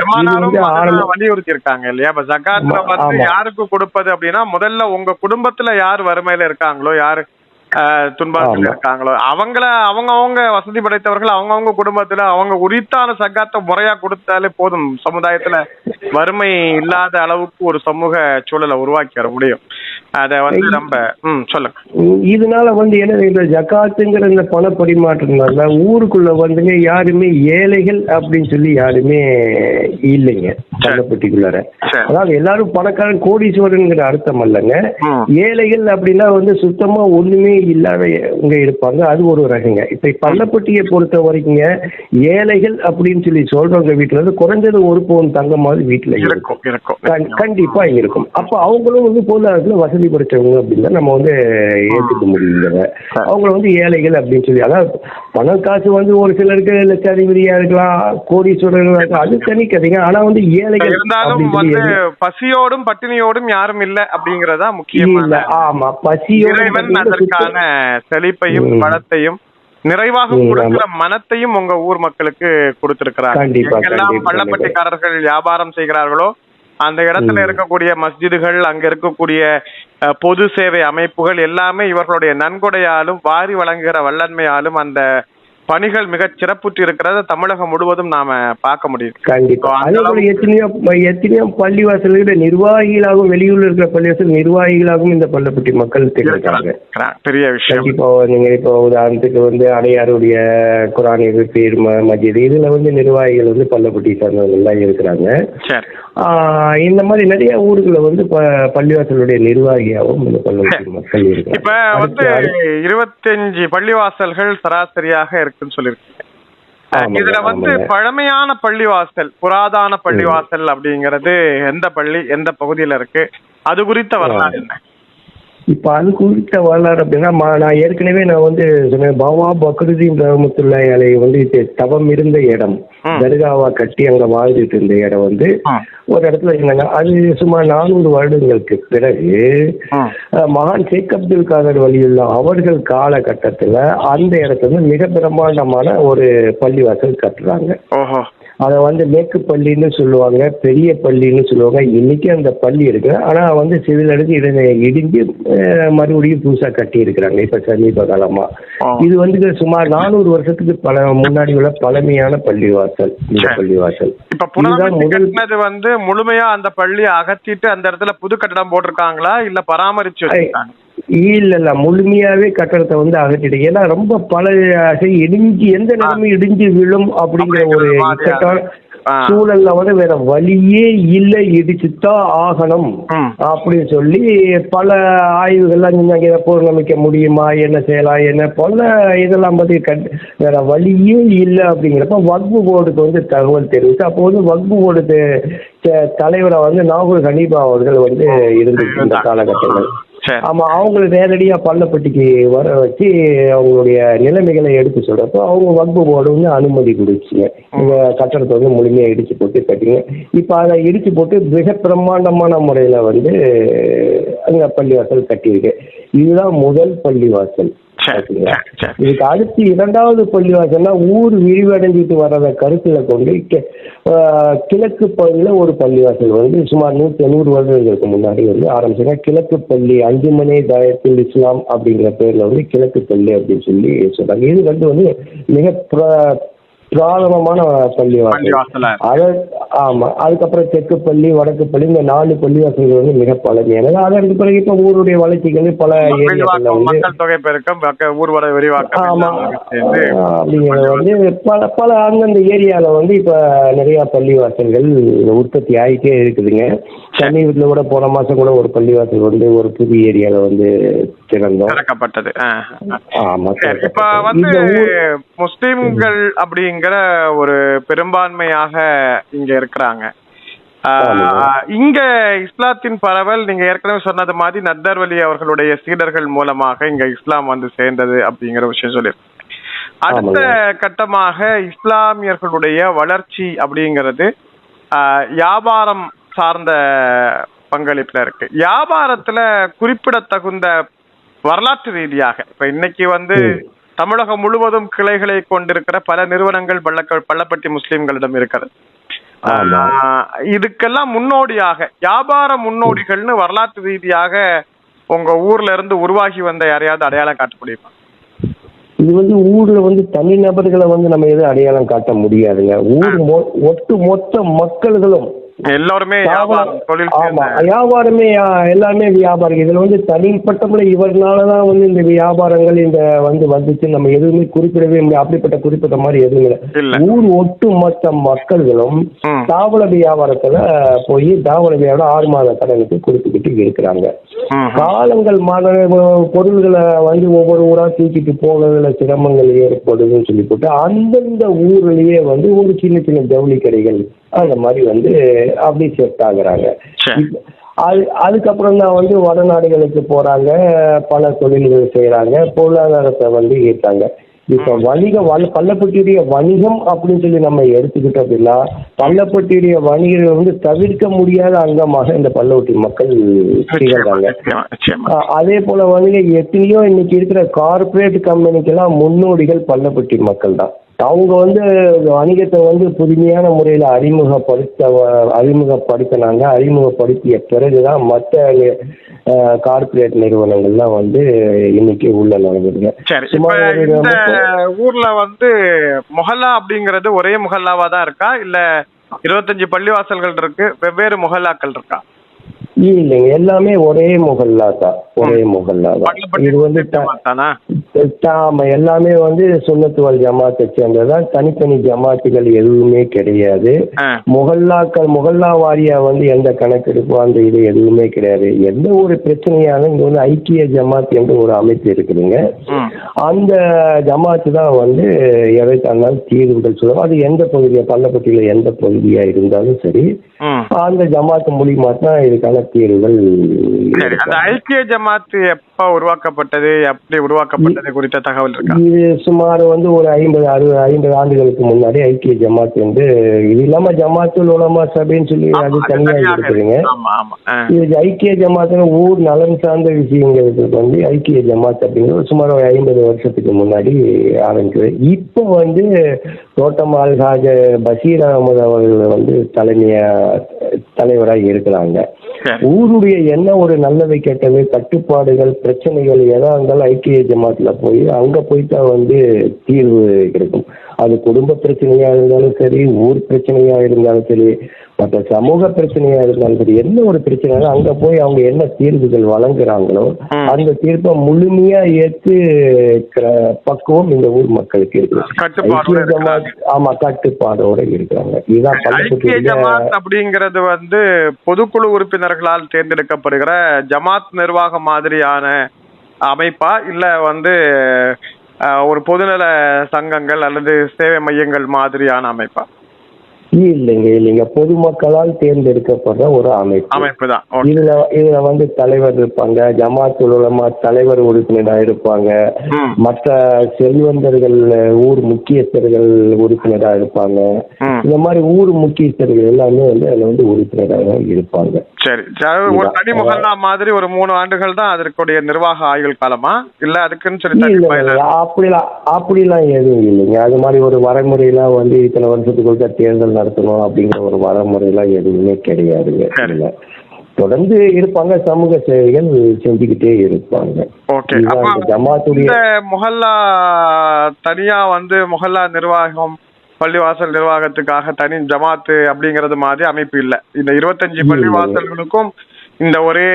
வலியுறுத்தி இருக்காங்க இல்லையா? இப்ப ஜகாத்ல வந்து யாருக்கு கொடுப்பது அப்படின்னா முதல்ல உங்க குடும்பத்துல யார் வறுமையில இருக்காங்களோ, யாரு துன்பத்தில் இருக்காங்களோ அவங்க வசதி படைத்தவர்கள் அவங்கவுங்க குடும்பத்துல அவங்க உரித்தான சகாத்தை முறையா கொடுத்தாலே போதும். சமுதாயத்துல வறுமை இல்லாத அளவுக்கு ஒரு சமூக சூழலை உருவாக்கி வர முடியும். அத வந்து நம்ம சொல்லுங்க. இதனால வந்து என்ன, இந்த ஜகாத்துங்கிற இந்த பண பரிமாற்றம்னால ஊருக்குள்ள வந்துங்க யாருமே ஏழைகள் அப்படின்னு சொல்லி யாருமே இல்லைங்க பள்ளப்பட்டிக்குள்ளார. அதாவது எல்லாரும் பணக்காரன் கோடீஸ்வரன்ங்கிற அர்த்தம் அல்லங்க. ஏழைகள் அப்படின்னா வந்து சுத்தமா ஒண்ணுமே இல்லாதவங்க இருப்பாங்க. அது ஒரு ரகங்க. இப்ப பள்ளப்பட்டியை பொறுத்த வரைக்குங்க ஏழைகள் அப்படின்னு சொல்லி சொல்றவங்க வீட்டுல இருந்து குறைஞ்சது 1 பவுன் தங்கமாவது வீட்டுல இருக்கும், கண்டிப்பா இருக்கும். அப்ப அவங்களும் வந்து பொருளாதாரத்துல வசதி படைச்சவங்க அப்படின்னா நம்ம வந்து ஏற்றுக்க முடியல. அவங்கள வந்து ஏழைகள் அப்படின்னு சொல்லி, அதாவது பண காசு வந்து ஒரு சிலருக்கு லட்சாதிபதியா இருக்கலாம், கோடீஸ்வரர்கள் இருக்கலாம், அது தனி கதைங்க. ஆனா வந்து ஏழைகள் பசியோடும் பட்டினியோடும் யாரும் இல்ல அப்படிங்கறதா முக்கியம். ஆமா, பசியோடும் செழிப்பையும் வளத்தையும் நிறைவாக கொடுக்கிற மனத்தையும் உங்க ஊர் மக்களுக்கு கொடுத்திருக்கிறாங்க. எங்கெல்லாம் பள்ளப்பட்டிக்காரர்கள் வியாபாரம் செய்கிறார்களோ அந்த இடத்துல இருக்கக்கூடிய மஸ்ஜிதுகள், அங்க இருக்கக்கூடிய பொது சேவை அமைப்புகள் எல்லாமே இவர்களுடைய நன்கொடையாலும் வாரி வழங்குகிற வல்லன்மையாலும் அந்த பணிகள் மிக சிறப்புற்று இருக்கிறத தமிழகம் முழுவதும் நாம பார்க்க முடியும். கண்டிப்பா. அதே போல எத்தனையோ பள்ளிவாசல்கள் நிர்வாகிகளாகவும் வெளியூர்ல இருக்கிற பள்ளிவாசல் நிர்வாகிகளாகவும் இந்த பள்ளப்பட்டி மக்கள் தெரிவிக்கிறாங்க. பெரிய விஷயம். இப்போ நீங்க இப்போ உதாரணத்துக்கு வந்து அடையாருடைய குரானிய பேர் மஜித் இதுல வந்து நிர்வாகிகள் வந்து பள்ளப்பட்டி சார்ந்தவங்க எல்லாம் இருக்கிறாங்க. இந்த மாதிரி நிறைய ஊர்களை வந்து பள்ளிவாசலுடைய நிர்வாகியாகவும் இந்த பள்ளப்பட்டி மக்கள் இருக்காங்க. இப்ப வந்து 25 பள்ளிவாசல்கள் சராசரியாக இருக்குன்னு சொல்லியிருக்கீங்க. இதுல வந்து பழமையான பள்ளிவாசல், புராதான பள்ளிவாசல் அப்படிங்கறது எந்த பள்ளி, எந்த பகுதியில இருக்கு, அது குறித்த வரலாறு என்ன? இப்ப அது குறித்த வரலாறு அப்படின்னா நான் ஏற்கனவே வந்து சொன்னேன், பாபா பக்ருதீன் ரஹ்மத்துல்லாஹி அலைஹி வந்து தவம் இருந்த இடம், தர்காவா கட்டி அங்க வாழ்ந்துட்டு இருந்த இடம் வந்து ஒரு இடத்துல இருந்தாங்க. அது சுமார் 400 வருடங்களுக்கு பிறகு மகான் ஷேக் அப்துல் காதர் வலியுல்லா அவர்கள் காலகட்டத்துல அந்த இடத்துல மிக பிரம்மாண்டமான ஒரு பள்ளிவாசல் கட்டுறாங்க. அதை வந்து மேற்கு பள்ளின்னு சொல்லுவாங்க, பெரிய பள்ளின்னு சொல்லுவாங்க. இன்னைக்கு அந்த பள்ளி இருக்கு, ஆனா வந்து சிறிதளவுக்கு இடிஞ்சு மறுபடியும் புதுசா கட்டி இருக்கிறாங்க இப்ப சமீப காலமா. இது வந்து சுமார் 400 வருஷத்துக்கு முன்னாடி உள்ள பழமையான பள்ளிவாசல். இந்த பள்ளிவாசல் இப்ப புனரமைப்பு வந்து முழுமையா அந்த பள்ளி அகற்றிட்டு அந்த இடத்துல புது கட்டடம் போட்டிருக்காங்களா இல்ல பராமரிச்சு வச்சிருக்காங்க? இல்ல முழுமையாவே கட்டடத்தை வந்து அகற்றிட்டு, ஏன்னா ரொம்ப பழைய இடிஞ்சு எந்த நிலைமை இடிஞ்சு விழும் அப்படிங்கிற ஒரு சூழல்ல வந்து வேற வழியே இல்லை, இடிச்சுதான் ஆகணும் அப்படின்னு சொல்லி பல ஆய்வுகள்லாம் செஞ்சாங்க. பூர்ணமிக்க முடியுமா, என்ன செய்யலாம், என்ன பல இதெல்லாம் பத்தி வேற வழியே இல்லை அப்படிங்கிறப்ப வக்ஃபு போர்டுக்கு வந்து தகவல் தெரிவிச்சு. அப்போ வந்து வக்ஃபு போர்டு தலைவரை வந்து நாகூர் ஹனீபா அவர்கள் வந்து இருந்துச்சு இந்த காலகட்டங்கள். ஆமா, அவங்களை நேரடியா பள்ளப்பட்டிக்கு வர வச்சு அவங்களுடைய நிலைமைகளை எடுத்து சொல்றப்போ அவங்க வக்ஃபு போர்டு வந்து அனுமதி கொடுச்சுங்க. இந்த கட்டடத்தை வந்து முழுமையா இடிச்சு போட்டு கட்டிங்க. இப்ப அதை இடிச்சு போட்டு மிக பிரம்மாண்டமான முறையில வந்து அங்க பள்ளிவாசல் கட்டியிருக்கு. இதுதான் முதல் பள்ளிவாசல். இதுக்கு அடுத்து 2வது பள்ளிவாசல்னா ஊர் விரிவடைஞ்சிட்டு வர்றத கருத்துல கொண்டு கிழக்கு பகுதியில ஒரு பள்ளிவாசல் வந்து சுமார் 190 வருடங்களுக்கு முன்னாடி வந்து ஆரம்பிச்சாங்க. கிழக்கு பள்ளி அஞ்சுமனே தாயத்துல் இஸ்லாம் அப்படிங்கிற பேர்ல வந்து கிழக்கு பள்ளி அப்படின்னு சொல்லி சொல்றாங்க. இது வந்து மிக புராதனமான பள்ளிவாசல். ஆமா, அதுக்கப்புறம் தெற்கு பள்ளி, வடக்கு பள்ளி, இந்த 4 பள்ளிவாசல்கள் வந்து மிக பழமையானது. அதற்கு பிறகு இப்ப ஊருடைய வளர்ச்சிகள் பல ஏரியாக்கள்ல வந்து அப்படிங்கிறது வந்து பல அந்தந்த ஏரியால வந்து இப்ப நிறைய பள்ளிவாசல்கள் உற்பத்தி ஆகிட்டே இருக்குதுங்க. சமீபத்துல கூட போன மாசம் கூட ஒரு பள்ளிவாசல் வந்து ஒரு புது ஏரியால வந்து திறந்தோம். ஆமா, இப்ப வந்து முஸ்லிம்கள் அப்படிங்கிற ஒரு பெரும்பான்மையாக இங்க இருக்கிறாங்க. இங்க இஸ்லாத்தின் பரவல் நீங்க ஏற்கனவே சொன்னது மாதிரி நத்தர் வலி அவர்களுடைய சீடர்கள் மூலமாக இங்க இஸ்லாம் வந்து சேர்ந்தது அப்படிங்கிற விஷயம் சொல்லியிருக்கேன். அடுத்த கட்டமாக இஸ்லாமியர்களுடைய வளர்ச்சி அப்படிங்கிறது வியாபாரம் சார்ந்த பங்களிப்புல இருக்கு. வியாபாரத்துல குறிப்பிடத்தகுந்த வரலாற்று ரீதியாக இப்ப இன்னைக்கு வந்து தமிழகம் முழுவதும் கிளைகளை கொண்டிருக்கிற பல நிறுவனங்கள் பள்ளப்பட்டி முஸ்லிம்களிடம் இருக்கிறது. இதுக்கெல்லாம் முன்னோடியாக வியாபார முன்னோடிகள்னு வரலாற்று ரீதியாக உங்க ஊர்ல இருந்து உருவாகி வந்த யாரையாவது அடையாளம் காட்ட முடியுமா? இது வந்து ஊர்ல வந்து தனிநபர்களை வந்து நம்ம எதுவும் அடையாளம் காட்ட முடியாதுங்க. ஊர் ஒட்டு மொத்த மக்கள்களும் எல்லாருமே வியாபாரமே எல்லாருமே வியாபாரம். இதுல வந்து தனிப்பட்ட இவர்னாலதான் வந்து இந்த வியாபாரங்கள் இந்த வந்துச்சு நம்ம எதுவுமே குறிப்பிடவே முடியாது. அப்படிப்பட்ட குறிப்பிட்ட மாதிரி எதுவுமே இல்லை. ஊர் ஒட்டு மொத்த மக்கள்களும் தாவல வியாபாரத்துல போய் தாவல வியாபாரம் 6 மாத கடனுக்கு கொடுத்துக்கிட்டு இருக்கிறாங்க. காலங்கள் பொருள்களை வந்து ஒவ்வொரு ஊரா தூக்கிட்டு போகிறதுல சிரமங்கள் ஏற்படுதுன்னு சொல்லி போட்டு அந்தந்த ஊர்லயே வந்து ஒரு சின்ன சின்ன ஜவுளி கடைகள் அந்த மாதிரி வந்து அப்படி செட் ஆகுறாங்க. அதுக்கப்புறம் தான் வந்து வடநாடுகளுக்கு போறாங்க, பல தொழில்கள் செய்யறாங்க, பொருளாதாரத்தை வந்து ஈர்த்தாங்க. இப்ப பள்ளப்பட்டியுடைய வணிகம் அப்படின்னு சொல்லி நம்ம எடுத்துக்கிட்டோம் அப்படின்னா பள்ளப்பட்டியுடைய வணிகர்கள் வந்து தவிர்க்க முடியாத அங்கமாக இந்த பள்ளப்பட்டி மக்கள் திகழ்றாங்க. அதே போல வந்து எத்தனையோ இன்னைக்கு இருக்கிற கார்பரேட் கம்பெனிக்கெல்லாம் முன்னோடிகள் பள்ளப்பட்டி மக்கள் தான். அவங்க வந்து வணிகத்தை வந்து புதுமையான முறையில் அறிமுகப்படுத்தினாங்க. அறிமுகப்படுத்திய பிறகுதான் மற்ற கார்பரேட் நிறுவனங்கள்லாம் வந்து இன்னைக்கு உள்ள நடந்துருங்க. ஊர்ல வந்து மொஹல்லா அப்படிங்கிறது ஒரே மொஹல்லாவா தான் இருக்கா இல்ல 25 பள்ளிவாசல்கள் இருக்கு, வெவ்வேறு மொஹல்லாக்கள் இருக்கா? இல்லைங்க, எல்லாமே ஒரே முகல்லா தான். ஒரே முகல்லா தான். இது வந்து எல்லாமே வந்து சுன்னத்து வல் ஜமாத்தை சேர்ந்ததுதான். தனித்தனி ஜமாத்துகள் எதுவுமே கிடையாது. முகல்லா வாரியா வந்து எந்த கணக்கெடுப்போ அந்த இது எதுவுமே கிடையாது. எந்த ஒரு பிரச்சனையாலும் இங்க வந்து ஐக்கிய ஜமாத் என்று ஒரு அமைப்பு இருக்குதுங்க. அந்த ஜமாத்து தான் வந்து எதை தந்தாலும் தீர்வுகள் சொல்லுவோம். அது எந்த பகுதியா, பள்ளப்பட்டியில எந்த பகுதியா இருந்தாலும் சரி, அந்த ஜமாத்து மூலியமா தான் இதுக்கான தீர்வுகள் சரி, அந்த ஐக்கிய ஜமாத் எப்ப உருவாக்கப்பட்டது, எப்படி உருவாக்கப்பட்டது குறித்த தகவல் இருக்கா? இது சுமார் வந்து ஒரு 50 ஆண்டுகளுக்கு முன்னாடி ஐக்கிய ஜமாத் வந்து, இது இல்லாம ஜமாத்துல் உலமா சபைன்னு சொல்லி அது தனியாக இருக்குதுங்க. இது ஐக்கிய ஜமாத்துல ஊர் நலன் சார்ந்த விஷயங்களுக்கு வந்து ஐக்கிய ஜமாத் அப்படிங்கிறது சுமார் ஒரு 50 வருஷத்துக்கு முன்னாடி ஆரம்பிக்குது. இப்போ வந்து தோட்டமால் ஹாஜ பஷீர் அகமது அவர்கள் வந்து தலைவராக இருக்கிறாங்க. ஊருடைய என்ன ஒரு நல்லது கெட்டது கட்டுப்பாடுகள் பிரச்சனைகள் எதா இருந்தாலும் ஐக்கிய ஜமாத்துல போய் அங்க போய்தான் வந்து தீர்வு கிடைக்கும். அது குடும்ப பிரச்சனையா இருந்தாலும் சரி, ஊர் பிரச்சனையா இருந்தாலும் சரி, மற்ற சமூக பிரச்சனையா இருந்தாலும் சரி, என்ன ஒரு பிரச்சனை அங்க போய் அவங்க என்ன தீர்வுகள் வழங்குறாங்களோ அந்த தீர்ப்பை முழுமையா ஏற்று பக்குவம் இந்த ஊர் மக்களுக்கு இருக்கு. ஆமா, கட்டுப்பாடோட இருக்கிறாங்க. இதுதான் ஐக்கிய ஜமாத் அப்படிங்கிறது வந்து பொதுக்குழு உறுப்பினர்களால் தேர்ந்தெடுக்கப்படுகிற ஜமாத் நிர்வாகம் மாதிரியான அமைப்பா, இல்ல வந்து ஒரு பொதுநல சங்கங்கள் அல்லது சேவை மையங்கள் மாதிரியான அமைப்பா? இல்லைங்க, பொதுமக்களால் தேர்ந்தெடுக்கப்படுற ஒரு அமைப்பு தான். இதுல வந்து தலைவர் இருப்பாங்க, ஜமாத்துல் உலமா தலைவர் உறுப்பினராக இருப்பாங்க, மற்ற செல்வந்தர்கள் ஊர் முக்கியஸ்தர்கள் உறுப்பினராக இருப்பாங்க. இந்த மாதிரி ஊர் முக்கியஸ்தர்கள் எல்லாமே வந்து அதுல வந்து உறுப்பினராக இருப்பாங்க. சரி, ஒரு தனி முகல்லா மாதிரி ஒரு 3 ஆண்டுகள் தான் அதற்குடைய நிர்வாக ஆயுள் காலமா, இல்ல அதுக்குன்னு சொல்லி அப்படிலாம் எதுவும் இல்லைங்க. அது மாதிரி ஒரு வரைமுறையெல்லாம் வந்து இத்தனை வருஷத்துக்குள்ள தேர்தல் நடத்தணும் அப்படிங்கிற ஒரு வரைமுறையெல்லாம் எதுவுமே கிடையாதுங்க. தொடர்ந்து இருப்பாங்க, சமூக சேவைகள் செஞ்சுக்கிட்டே இருப்பாங்க. ஜமாத்துடைய முகல்லா தனியா வந்து முகல்லா நிர்வாகம், பள்ளிவாசல் நிர்வாகத்துக்காக தனி ஜமாத்து அப்படிங்கறது மாதிரி அமைப்பு இல்ல. இந்த 25 பள்ளிவாசல்களுக்கும் இந்த ஒரே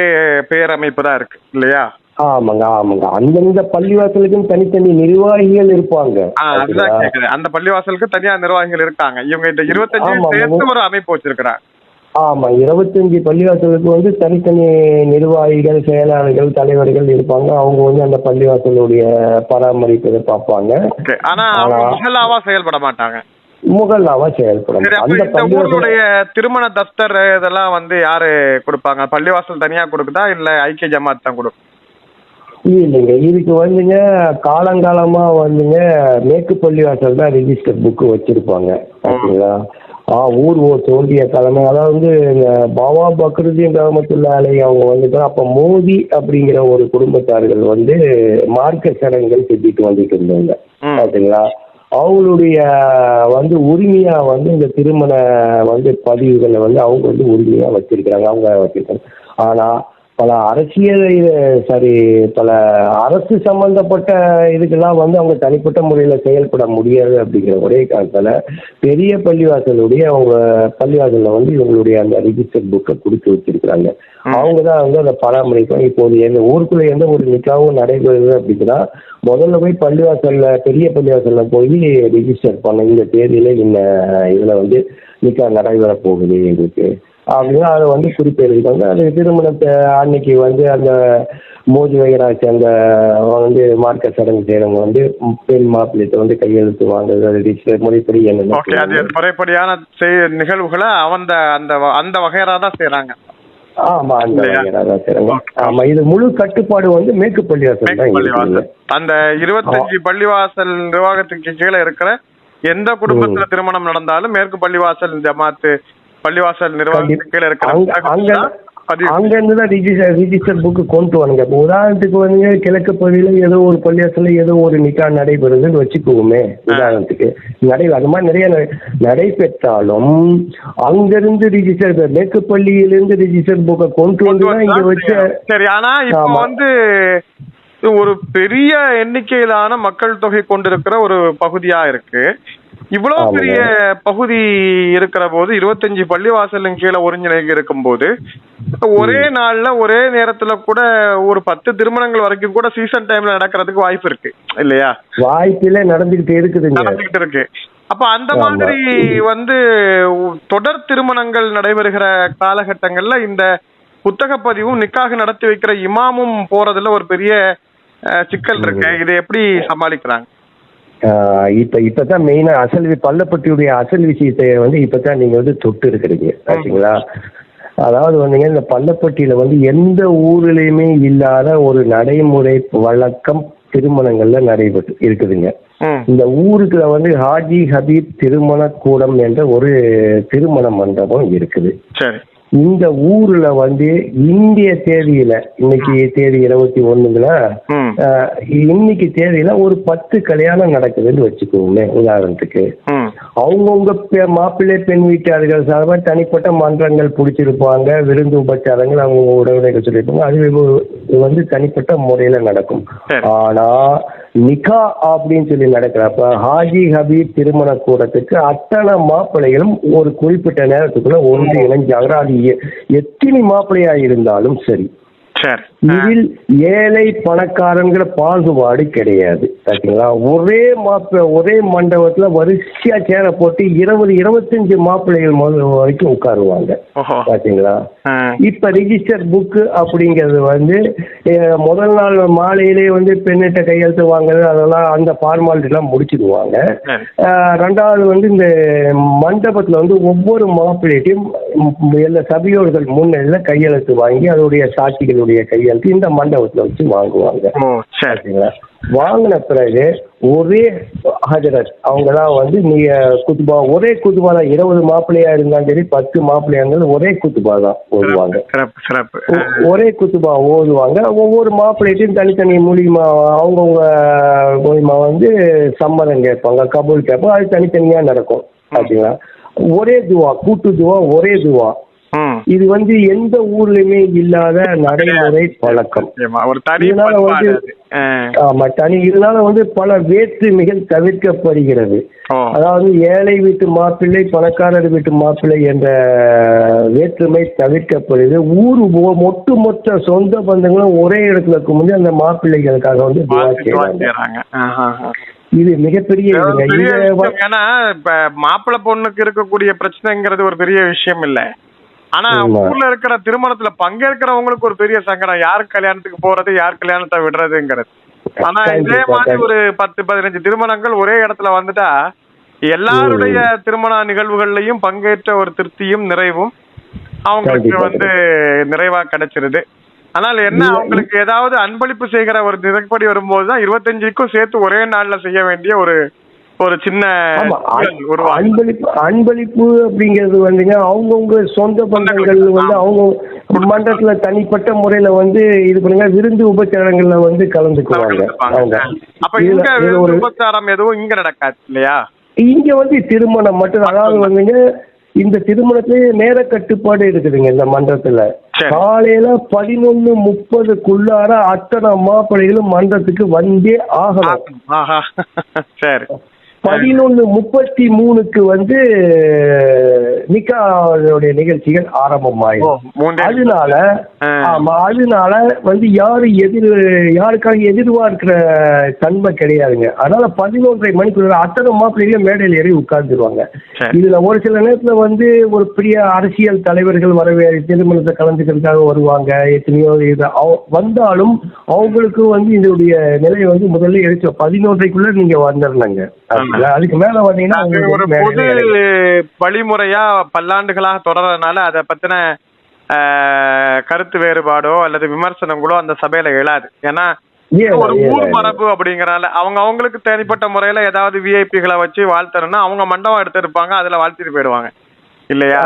பேரமைப்பு தான் இருக்கு இல்லையா? ஆமாங்க. அந்தந்த பள்ளிவாசலுக்கும் தனித்தனி நிர்வாகிகள் இருப்பாங்க. அதுதான் கேக்குறேன். அந்த பள்ளிவாசலுக்கு தனியா நிர்வாகிகள் இருக்காங்க. இவங்க இந்த 25 சேர்த்து ஒரு அமைப்பு வச்சிருக்கிறாங்க. ஆமா, 25 பள்ளிவாசலுக்கு வந்து தனித்தனி நிர்வாகிகள், செயலாளர்கள், தலைவர்கள் இருப்பாங்க. அவங்க வந்து அந்த பள்ளிவாசலுடைய பராமரிப்பதை பார்ப்பாங்க. ஆனா முகல்லாவா செயல்பட மாட்டாங்க. முகல்லாவா செயல்படும். அந்த ஊருடைய திருமண தஸ்தர் இதெல்லாம் வந்து யாரு கொடுப்பாங்க? பள்ளிவாசல் தனியா கொடுக்குதா இல்ல ஐக்கிய ஜமாத் தான் கொடுக்கும்? இல்லைங்க, இதுக்கு வந்துங்க காலங்காலமா வந்துங்க மேற்கு பள்ளிவாசல் தான் ரிஜிஸ்டர் புக்கு வச்சிருப்பாங்க. ஓகேங்களா? ஊர் தோன்றிய தலைமை, அதாவது பாபா பக்ருதீன் ரஹ்மத்துல்லாஹி அலைஹி அவங்க வந்துட்டு அப்ப மோதி அப்படிங்கிற ஒரு குடும்பத்தார்கள் வந்து மார்க்க சடங்குகள் செஞ்சுட்டு வந்துட்டு இருந்தாங்க. ஓகேங்களா? அவங்களுடைய வந்து உரிமையா வந்து இந்த திருமண வந்து பதிவுகளை வந்து அவங்க வந்து உரிமையா வச்சிருக்கிறாங்க, அவங்க வச்சிருக்காங்க. ஆனா பல அரசு சம்பந்தப்பட்ட இதுக்கெல்லாம் வந்து அவங்க தனிப்பட்ட முறையில செயல்பட முடியாது அப்படிங்கிற ஒரே காரணத்தால பெரிய பள்ளிவாசலுடைய அவங்க பள்ளிவாசல்ல வந்து இவங்களுடைய அந்த ரிஜிஸ்டர் புக்கை கொடுத்து வச்சிருக்கிறாங்க. அவங்கதான் வந்து அதை பராமரிப்பாங்க. இப்போது எந்த ஊருக்குள்ள எந்த ஒரு நிக்காவும் நடைபெறுது அப்படின்னா முதல்ல போய் பெரிய பள்ளிவாசல்ல போய் ரிஜிஸ்டர் பண்ண, இந்த தேதியில இதுல வந்து நிக்கா நடைபெற போகுது எங்களுக்கு அப்படின்னா அதை வந்து குறிப்பிட்டிருக்காங்க. அது திருமணத்தை அன்னைக்கு வந்து அந்த மோதி வைராட்சி அந்த வந்து மார்க்க சடங்கு செய்யறவங்க வந்து பெண் மாப்பிள்ளை வந்து கையெழுத்து வாங்குறது முறைப்படி முறைப்படியான நிகழ்வுகளை அந்த வகையரா தான் செய்யறாங்க. ஆமா, அந்த வகையரா தான் செய்யறாங்க. ஆமா, இது முழு கட்டுப்பாடு வந்து மேற்கு பள்ளிவாசல் தான். அந்த 25 பள்ளிவாசல் நிர்வாகத்துக்கு கீழே இருக்கிற எந்த குடும்பத்துல திருமணம் நடந்தாலும் மேற்கு பள்ளிவாசல் ஜமாத்து பள்ளிவாசல் நிர்வாகத்துக்கு கீழே இருக்கிற அங்க இருந்துதான் ரிஜிஸ்டர் புக்கு கொண்டு வாங்க. இப்போ உதாரணத்துக்கு வந்து கிழக்கு பகுதியில ஏதோ ஒரு பள்ளிவாசல்ல ஏதோ ஒரு நிக்கா நடைபெறுதுன்னு வச்சுக்குவோமே, உதாரணத்துக்கு அது மாதிரி நிறைய நடைபெற்றாலும் அங்கிருந்து ரிஜிஸ்டர் மேற்கு பள்ளியிலிருந்து ரிஜிஸ்டர் புக்கை கொண்டு வந்துதான் இங்க வச்சு. சரி, ஆனா இப்ப வந்து ஒரு பெரிய எண்ணிக்கையிலான மக்கள் தொகை கொண்டிருக்கிற ஒரு பகுதியா இருக்கு. இவ்வளவு பெரிய பகுதி இருக்கிற போது 25 பள்ளிவாசலின் கீழே ஒருங்கிணைக்க இருக்கும் போது ஒரே நாள்ல ஒரே நேரத்துல கூட ஒரு 10 திருமணங்கள் வரைக்கும் கூட சீசன் டைம்ல நடக்கிறதுக்கு வாய்ப்பு இருக்கு இல்லையா? வாய்ப்பில நடந்துகிட்டு இருக்கு. அப்ப அந்த மாதிரி வந்து தொடர் திருமணங்கள் நடைபெறுகிற காலகட்டங்கள்ல இந்த புத்தக பதிவும் நிக்காக நடத்தி வைக்கிற இமாமும் போறதுல ஒரு பெரிய சிக்கல் இருக்கு. இதை எப்படி சமாளிக்கிறாங்க? இப்பதான் மெயினா பள்ளப்பட்டியுடைய அசல் விஷயத்தை வந்து இப்பதான் நீங்க வந்து தொட்டு இருக்கிறீங்க. ஓகேங்களா? அதாவது வந்துங்க இந்த பள்ளப்பட்டியில வந்து எந்த ஊர்லயுமே இல்லாத ஒரு நடைமுறை வழக்கம் திருமணங்கள்ல நடைபெற்று இருக்குதுங்க. இந்த ஊருக்குள்ள வந்து ஹாஜி ஹபீப் திருமண கூடம் என்ற ஒரு திருமண மண்டபம் இருக்குது. இந்த ஊர்ல வந்து இந்திய தேதியில இன்னைக்கு தேதி 21ங்கள இன்னைக்கு தேதியில ஒரு 10 கல்யாணம் நடக்குதுன்னு வச்சுக்கோங்க. உதாரணத்துக்கு அவங்கவுங்க மாப்பிள்ளை பெண் வீட்டார்கள் சார்பா தனிப்பட்ட மன்றங்கள் பிடிச்சிருப்பாங்க, விருந்து உபச்சாரங்கள் அவங்க உறவினர்கள் சொல்லியிருப்பாங்க. அது வந்து தனிப்பட்ட முறையில நடக்கும். ஆனா நிகா அப்படின்னு சொல்லி நடக்கிறப்ப ஹாஜி ஹபீப் திருமண கூடத்துக்கு அத்தனை மாப்பிள்ளைகளும் ஒரு குறிப்பிட்ட நேரத்துக்குள்ள ஒன்று இணைஞ்சாங்க. அது எத்தனை மாப்பிள்ளையா இருந்தாலும் சரி, இதில் ஏழை பணக்காரங்கிற பாகுபாடு கிடையாது. பாத்தீங்களா, ஒரே மண்டபத்துல வரிசையா சேர போட்டு 20-25 மாப்பிள்ளைகள் வரைக்கும் உட்காருவாங்க. பாத்தீங்களா, இப்ப ரிஜிஸ்டர் புக் அப்படிங்கிறது வந்து முதல் நாள் மாலையிலே வந்து பெண்ணிட்ட கையெழுத்து வாங்குறது அதெல்லாம் அந்த ஃபார்மாலிட்டி எல்லாம் முடிச்சிடுவாங்க. ரெண்டாவது வந்து இந்த மண்டபத்துல வந்து ஒவ்வொரு மாப்பிள்ளைட்டையும் எல்லா சபையோர்கள் முன்னிலையில கையெழுத்து வாங்கி அதோடைய சாட்சிகளுடைய கையெழுத்து இந்த மண்டபத்துல வச்சு வாங்குவாங்க. வாங்கின பிறகு ஒரே ஹஜரத் அவங்கதான் வந்து நீங்க குத்துபா, ஒரே குத்துபா தான். 20 மாப்பிள்ளையா இருந்தாலும் சரி 10 மாப்பிள்ளையா இருந்தாலும் ஒரே குத்துபா தான் ஓதுவாங்க. ஒரே குத்துபா ஓதுவாங்க. ஒவ்வொரு மாப்பிள்ளைட்டையும் தனித்தனி மூலியமா அவங்கவுங்க மூலியமா வந்து சம்மதம் கேட்பாங்க, கபூல் கேட்பாங்க. அது தனித்தனியா நடக்கும். பாத்தீங்களா, ஒரே துவா, கூட்டு துவா, ஒரே துவா. இது வந்து எந்த ஊர்லயுமே இல்லாத நடைமுறை பழக்கம். இதனால வந்து இதனால வந்து பல வேற்றுமைகள் தவிர்க்கப்படுகிறது. அதாவது ஏழை வீட்டு மாப்பிள்ளை பணக்காரர் வீட்டு மாப்பிள்ளை என்ற வேற்றுமை தவிர்க்கப்படுது. ஒட்டுமொத்த சொந்த பந்தங்களும் ஒரே இடத்துல இருக்கும்போது அந்த மாப்பிள்ளைகளுக்காக வந்து இது மிகப்பெரிய ஏன்னா இப்ப மாப்பிள்ளை பொண்ணுக்கு இருக்கக்கூடிய பிரச்சனைங்கிறது ஒரு பெரிய விஷயம் இல்ல. ஆனா ஊர்ல இருக்கிற திருமணத்துல பங்கேற்கிறவங்களுக்கு ஒரு பெரிய சங்கடம், யார் கல்யாணத்துக்கு போறது யார் கல்யாணத்தை விடுறதுங்கிறது. ஆனா இதே மாதிரி ஒரு 10-15 திருமணங்கள் ஒரே இடத்துல வந்துட்டா எல்லாருடைய திருமண நிகழ்வுகள்லயும் பங்கேற்ற ஒரு திருப்தியும் நிறைவும் அவங்களுக்கு வந்து நிறைவா கிடைச்சிருது. ஆனால் என்ன, அவங்களுக்கு ஏதாவது அன்பளிப்பு செய்கிற ஒரு நிலைப்படி வரும்போதுதான் 25க்கும் சேர்த்து ஒரே நாள்ல செய்ய வேண்டிய ஒரு சின்ன அன்பளிப்பு அப்படிங்கிறது வந்துங்க அவங்கவுங்க சொந்த பந்தங்கள் வந்து அவங்க மண்டலத்துல தனிப்பட்ட முறையில வந்து இது பண்ணுங்க, விருந்து உபச்சாரங்கள்ல வந்து கலந்துக்குவாங்க. அவங்க உபச்சாரம் எதுவும் இங்க நடக்காது இல்லையா? இங்க வந்து திருமணம் மட்டும். அதாவது வந்துங்க இந்த திருமணத்திலேயே நேர கட்டுப்பாடு இருக்குதுங்க. இந்த மன்றத்துல காலையில 11:30க்குள்ளார அத்தனை மாப்பிள்ளைகளும் மன்றத்துக்கு வந்தே ஆகணும். 11:33க்கு வந்து நிக்காவுடைய நிகழ்ச்சிகள் ஆரம்பமாயிடும். அதனால வந்து யாருக்காக எதிர்பார்க்கிற தன்மை கிடையாதுங்க. அதனால 11:30 மணிக்குள்ள அத்தனை மாப்பிள்ளைகளும் மேடையில் ஏறி உட்கார்ந்துருவாங்க. இதுல ஒரு சில நேரத்துல வந்து ஒரு பெரிய அரசியல் தலைவர்கள் திருமணத்தை கலந்துக்கிறதுக்காக வருவாங்க. எத்தனையோ வந்தாலும் அவங்களுக்கு வந்து இதனுடைய நிலையை வந்து முதல்ல எடுத்து 11:30க்குள்ள நீங்க வந்துடணுங்க. அதுக்கு மேல வந்தீங்கன்னா ஒரு பொது வழிமுறையா பல்லாண்டுகளாக தொடர்றதுனால அதை பத்தின கருத்து வேறுபாடோ அல்லது விமர்சனங்களோ அந்த சபையில எழாது. ஏன்னா ஒரு ஊர் மரபு அப்படிங்கறனால அவங்களுக்கு தனிப்பட்ட முறையில ஏதாவது விஐபிகளை வச்சு வாழ்த்தணும்னா அவங்க மண்டபம் எடுத்திருப்பாங்க, அதுல வாழ்த்திட்டு போயிடுவாங்க இல்லையா?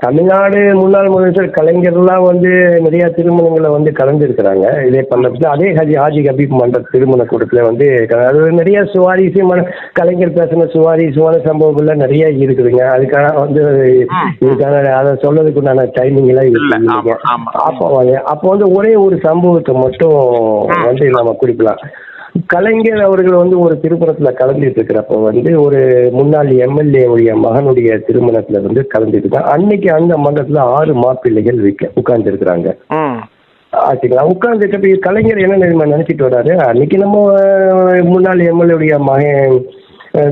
தமிழ்நாடு முன்னாள் முதலமைச்சர் கலைஞர்லாம் வந்து நிறைய திருமணங்களை வந்து கலந்துருக்கிறாங்க. இதே பண்ண அதே ஹாஜி ஹபீப் மன்ற திருமண கூட்டத்துல வந்து அது நிறைய சுவாரஸ்யமான கலைஞர் பேசின சுவாரஸ்யமான சம்பவங்கள்லாம் நிறைய இருக்குதுங்க. அதுக்கான வந்து இதுக்கான அதை சொல்றதுக்கு உண்டான டைமிங் எல்லாம் இருக்குங்க. அப்போ வந்து ஒரே ஒரு சம்பவத்தை மட்டும் வந்து நம்ம குறிப்பிடலாம். கலைஞர் அவர்கள் வந்து ஒரு திருமணத்துல கலந்துட்டு இருக்கிறப்ப வந்து ஒரு முன்னாள் எம்எல்ஏ உடைய மகனுடைய திருமணத்துல வந்து கலந்துட்டு அன்னைக்கு அந்த மண்டலத்துல 6 மாப்பிள்ளைகள் உட்கார்ந்து இருக்கிறாங்க. ஆச்சுங்களா, உட்கார்ந்துட்டு கலைஞர் என்ன நினைச்சிட்டு வர்றாரு, அன்னைக்கு நம்ம முன்னாள் எம்எல்ஏ உடைய மகன்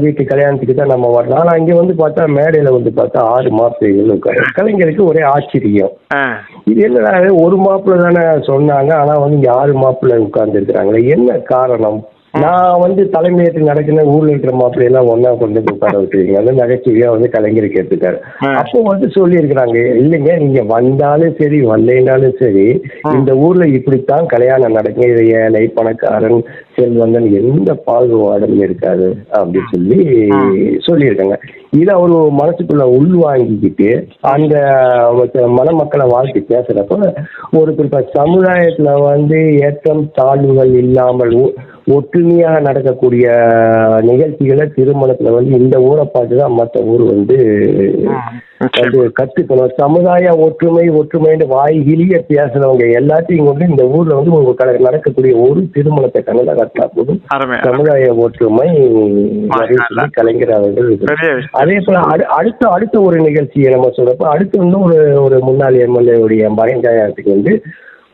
வீட்டு கல்யாணத்துக்கு தான் நம்ம வரலாம். ஆனா இங்க வந்து பார்த்தா மேடையில வந்து பார்த்தா 6 மாப்பிள்ளைகள் உட்காரு. கலைஞருக்கு ஒரே ஆச்சரியம், இது என்ன ஒரு மாப்பிள்ளை தானே சொன்னாங்க, ஆனா வந்து இங்க 6 மாப்பிள்ளை உட்கார்ந்து இருக்கிறாங்களே, என்ன காரணம் நான் வந்து தலைமையேற்று நடக்கிற ஊர்ல இருக்கிற மாப்பிள்ளை எல்லாம் ஒன்னா கொண்டு வந்து உட்கார வச்சிருக்கீங்க அந்த நகைச்சுவையா வந்து கலைஞர் கேட்டுட்டாரு. அப்போ வந்து சொல்லி இருக்கிறாங்க, இல்லைங்க நீங்க வந்தாலும் சரி வரலைனாலும் சரி இந்த ஊர்ல இப்படித்தான் கல்யாணம் நடக்கும், இது ஏழை பணக்காரன் செல்வந்தன் எந்த பாகுபாடும் இருக்காது அப்படின்னு சொல்லியிருக்காங்க. இதை அவரு மனசுக்குள்ள உள்வாங்கிக்கிட்டு அந்த மணமக்களை வாழ்க்கை பேசுறப்ப ஒரு குறிப்பா சமுதாயத்துல வந்து ஏற்றம் தாழ்வுகள் இல்லாமல் ஒற்றுமையாக நடக்கக்கூடிய நிகழ்ச்சிகளை திருமணத்துல வந்து இந்த ஊரை பார்த்துதான் மற்ற ஊர் வந்து கத்துக்கணும். சமுதாய ஒற்றுமைன்னு வாய்கிலிய பேசுறவங்க எல்லாத்தையும் கொண்டு இந்த ஊர்ல வந்து உங்களுக்கு நடக்கக்கூடிய ஒரு திருமணத்தை கனடா கட்டினா போதும் சமுதாய ஒற்றுமை கலைஞர் அவர்கள். அதே போல அடுத்த ஒரு நிகழ்ச்சியை நம்ம சொல்றப்ப அடுத்து வந்து ஒரு முன்னாள் எம்எல்ஏ உடைய மகன்காயத்துக்கு வந்து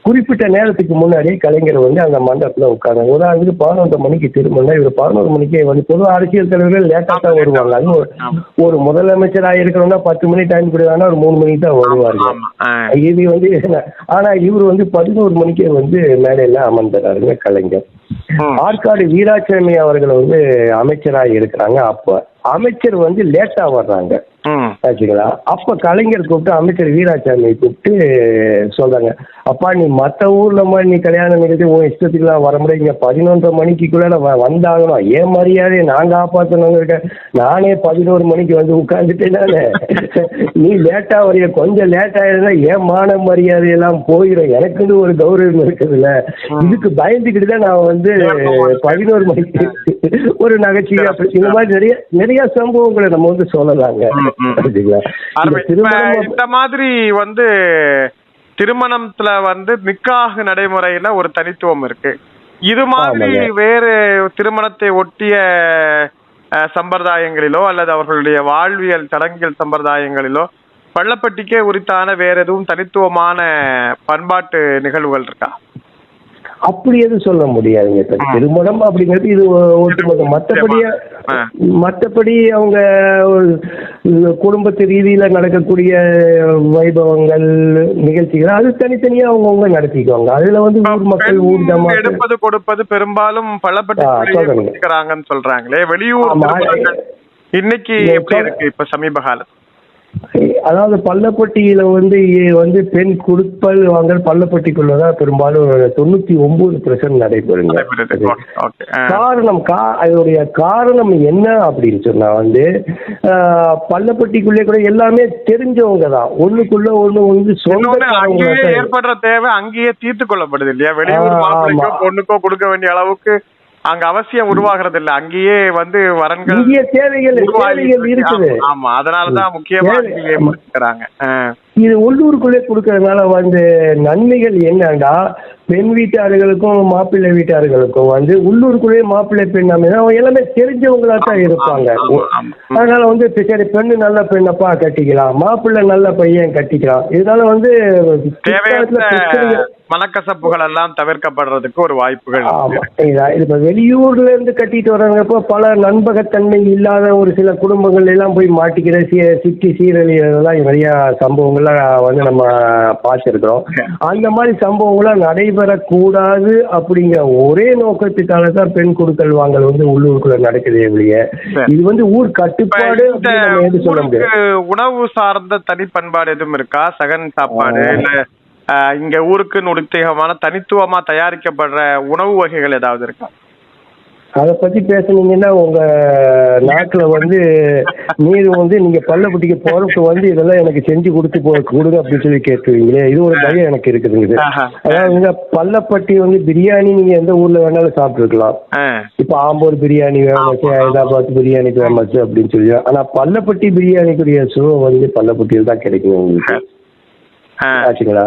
குறிப்பிட்ட நேரத்துக்கு முன்னாடியே கலைஞர் வந்து அந்த மண்டபத்துல உட்கார்ந்தாங்க. உதாரணத்துக்கு 11 மணிக்கு திருமணம், இவர் 11 மணிக்கே வந்து பொதுவாக அரசியல் தலைவர்கள் லேட்டா தான் வருவாங்க. அது ஒரு முதலமைச்சராக இருக்கிறோம்னா 10 மணி டைம் கொடுவாங்கன்னா ஒரு 3 மணிக்கு தான் வருவாங்க. இது வந்து ஆனா இவர் வந்து 11 மணிக்கே வந்து மேடையில அமர்ந்துறாருங்க கலைஞர். ஆற்காடு வீராசாமி அவர்கள் வந்து அமைச்சராக இருக்கிறாங்க. அப்ப அமைச்சர் வந்து லேட்டா வர்றாங்க ஆச்சுங்களா. அப்ப கலைஞர் கூப்பிட்டு அமைச்சர் வீராசாமியை கூப்பிட்டு சொல்றாங்க, அப்பா நீ மற்ற ஊர்ல மாதிரி நீ கல்யாணம் நிகழ்ச்சி உன் இஷ்டத்துக்குலாம் வர முடியாது, இங்க 11 மணிக்குள்ள வந்தாகணும், ஏன் மரியாதையை நான் காப்பாற்றணுங்க, நானே 11 மணிக்கு வந்து உட்கார்ந்துட்டேனால நீ லேட்டா வரைய, கொஞ்சம் லேட்டா இருந்தா ஏன் மான மரியாதையெல்லாம் போயிடும், எனக்குன்னு ஒரு கௌரவம் இருக்குதுல்ல, இதுக்கு பயந்துக்கிட்டு தான் நான் வந்து 11 மணிக்கு ஒரு நகைச்சுவை இந்த மாதிரி நிறைய சம்பவங்களை நம்ம வந்து சொல்லலாங்க. இந்த மாதிரி வந்து திருமணத்துல வந்து நிக்காஹ் நடைமுறையில ஒரு தனித்துவம் இருக்கு. இது மாதிரி வேறு திருமணத்தை ஒட்டிய சம்பிரதாயங்களிலோ அல்லது அவர்களுடைய வாழ்வியல் சடங்கியல் சம்பிரதாயங்களிலோ பள்ளப்பட்டிக்கே உரித்தான வேற எதுவும் தனித்துவமான பண்பாட்டு நிகழ்வுகள் இருக்கா? அப்படி எதுவும் சொல்ல முடியாதுங்க. இப்ப திருமணம் அப்படிங்கிறது இது ஒட்டுமொத்த மற்றபடி அவங்க குடும்பத்து ரீதியில நடக்கக்கூடிய வைபவங்கள் நிகழ்ச்சிகள் அது தனித்தனியா அவங்கவுங்க நடத்திக்குவாங்க. அதுல வந்து ஊர் மக்கள் எடுப்பது கொடுப்பது பெரும்பாலும் பள்ளப்பட்டிக்கிறாங்கன்னு சொல்றாங்களே. வெளியூர் இன்னைக்கு எப்படி இருக்கு இப்ப சமீப காலத்துல? அதாவது பள்ளப்பட்டியில வந்து பெண் கொடுப்பல் வாங்கல் பள்ளப்பட்டிக்குள்ளதான் பெரும்பாலும் 99% நடைபெறுங்க. அதனுடைய காரணம் என்ன அப்படின்னு சொன்னா வந்து பள்ளப்பட்டிக்குள்ளே கூட எல்லாமே தெரிஞ்சவங்க தான், ஒண்ணுக்குள்ள ஒண்ணு வந்து ஏற்படுற தேவை அங்கேயே தீர்த்து கொள்ளப்படுது இல்லையா? வெளியூர் பொண்ணுக்கோ கொடுக்க வேண்டிய அளவுக்கு அங்க அவசியம் உருவாகிறது இல்ல, அங்கேயே வந்து வரன்கள் தேவைகள் இருக்குது. ஆமா, அதனாலதான் முக்கியமா இருக்கிறாங்க. இது உள்ளூருக்குள்ளே கொடுக்கறதுனால வந்து நன்மைகள் என்னன்னா பெண் வீட்டார்களுக்கும் மாப்பிள்ளை வீட்டார்களுக்கும் வந்து உள்ளூருக்குள்ளே மாப்பிள்ளை பெண் அவங்க எல்லாமே தெரிஞ்சவங்களா தான் இருப்பாங்க. அதனால வந்து சரி பெண்ணு நல்ல பெண்ணப்பா கட்டிக்கலாம், மாப்பிள்ளை நல்ல பையன் கட்டிக்கலாம். இதனால வந்து மனக்கசப்புகள் எல்லாம் தவிர்க்கப்படுறதுக்கு ஒரு வாய்ப்புகள். இப்ப வெளியூர்ல இருந்து கட்டிட்டு வர்றப்போ பல நண்பகத்தன்மை இல்லாத ஒரு சில குடும்பங்கள் எல்லாம் போய் மாட்டிக்கிற சிக்கி சீரழியெல்லாம் நிறைய சம்பவங்கள்லாம் வந்து நம்ம பார்த்திருக்கிறோம். அந்த மாதிரி சம்பவங்கள்லாம் நடைபெறக்கூடாது அப்படிங்கிற ஒரே நோக்கத்துக்காக தான் பெண் கொடுக்கல் வாங்கல் வந்து உள்ளூருக்குள்ள நடக்குது. எப்படியே இது வந்து ஊர் கட்டுப்பாடு சொல்ல முடியாது. உணவு சார்ந்த தனி பண்பாடு எதுவும் இருக்கா? சகன் சாப்பாடு இல்ல இங்க ஊருக்கு நுடித்தகமான தனித்துவமா தயாரிக்கப்படுற உணவு வகைகள் ஏதாவது இருக்கா? அதை பத்தி பேசுனீங்கன்னா உங்க நாட்டுல வந்து நீர் வந்து நீங்க பள்ளப்பட்டிக்கு போறதுக்கு வந்து இதெல்லாம் எனக்கு செஞ்சு கொடுங்க அப்படின்னு சொல்லி கேட்டுருவீங்களே, இது ஒரு பயம் எனக்கு இருக்குதுங்க. அதாவது இங்க பள்ளப்பட்டி வந்து பிரியாணி நீங்க எந்த ஊர்ல வேணாலும் சாப்பிட்டுருக்கலாம். இப்ப ஆம்பூர் பிரியாணி ஃபேமஸ், ஹைதராபாத் பிரியாணி ஃபேமஸ் அப்படின்னு சொல்லி, ஆனா பள்ளப்பட்டி பிரியாணிக்குரிய சுவை வந்து பள்ளப்பட்டியில் தான் கிடைக்கும் உங்களுக்கு. ஆச்சுங்களா?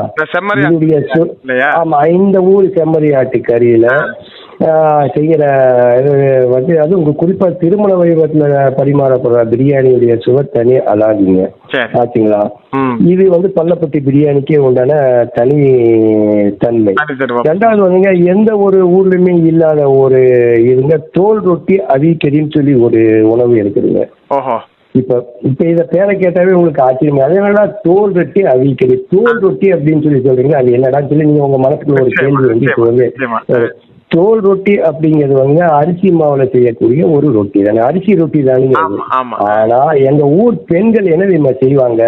ஆமா, இந்த ஊர் செம்மறியாட்டு கறியில செய்யற வந்து அது உங்க குறிப்பா திருமண வைபவத்துல பரிமாறப்படுற பிரியாணியுடைய சுவை தனி அலாதிங்க. ஆச்சுங்களா? இது வந்து பள்ளப்பட்டி பிரியாணிக்கே உண்டான தனி தன்மை. ரெண்டாவது வந்துங்க எந்த ஒரு ஊர்லயுமே இல்லாத ஒரு இதுங்க தோல் ரொட்டி அவிக்கறின்னு சொல்லி ஒரு உணவு இருக்குதுங்க. இப்ப இத பேரை கேட்டாவே உங்களுக்கு ஆச்சரியம். அதே என்னடா தோல் ரொட்டி அவிக்கறி, தோல் ரொட்டி அப்படின்னு சொல்லி சொல்றீங்க, அது என்னடான்னு சொல்லி நீங்க உங்க மனசுக்குள்ள ஒரு கேள்வி வந்து தோல் ரொட்டி அப்படிங்கிறது வந்து அரிசி மாவுல செய்யக்கூடிய ஒரு ரொட்டி தானே, அரிசி ரொட்டி தானுங்க. ஆனா எங்க ஊர் பெண்கள் என்ன தெரியுமா செய்வாங்க,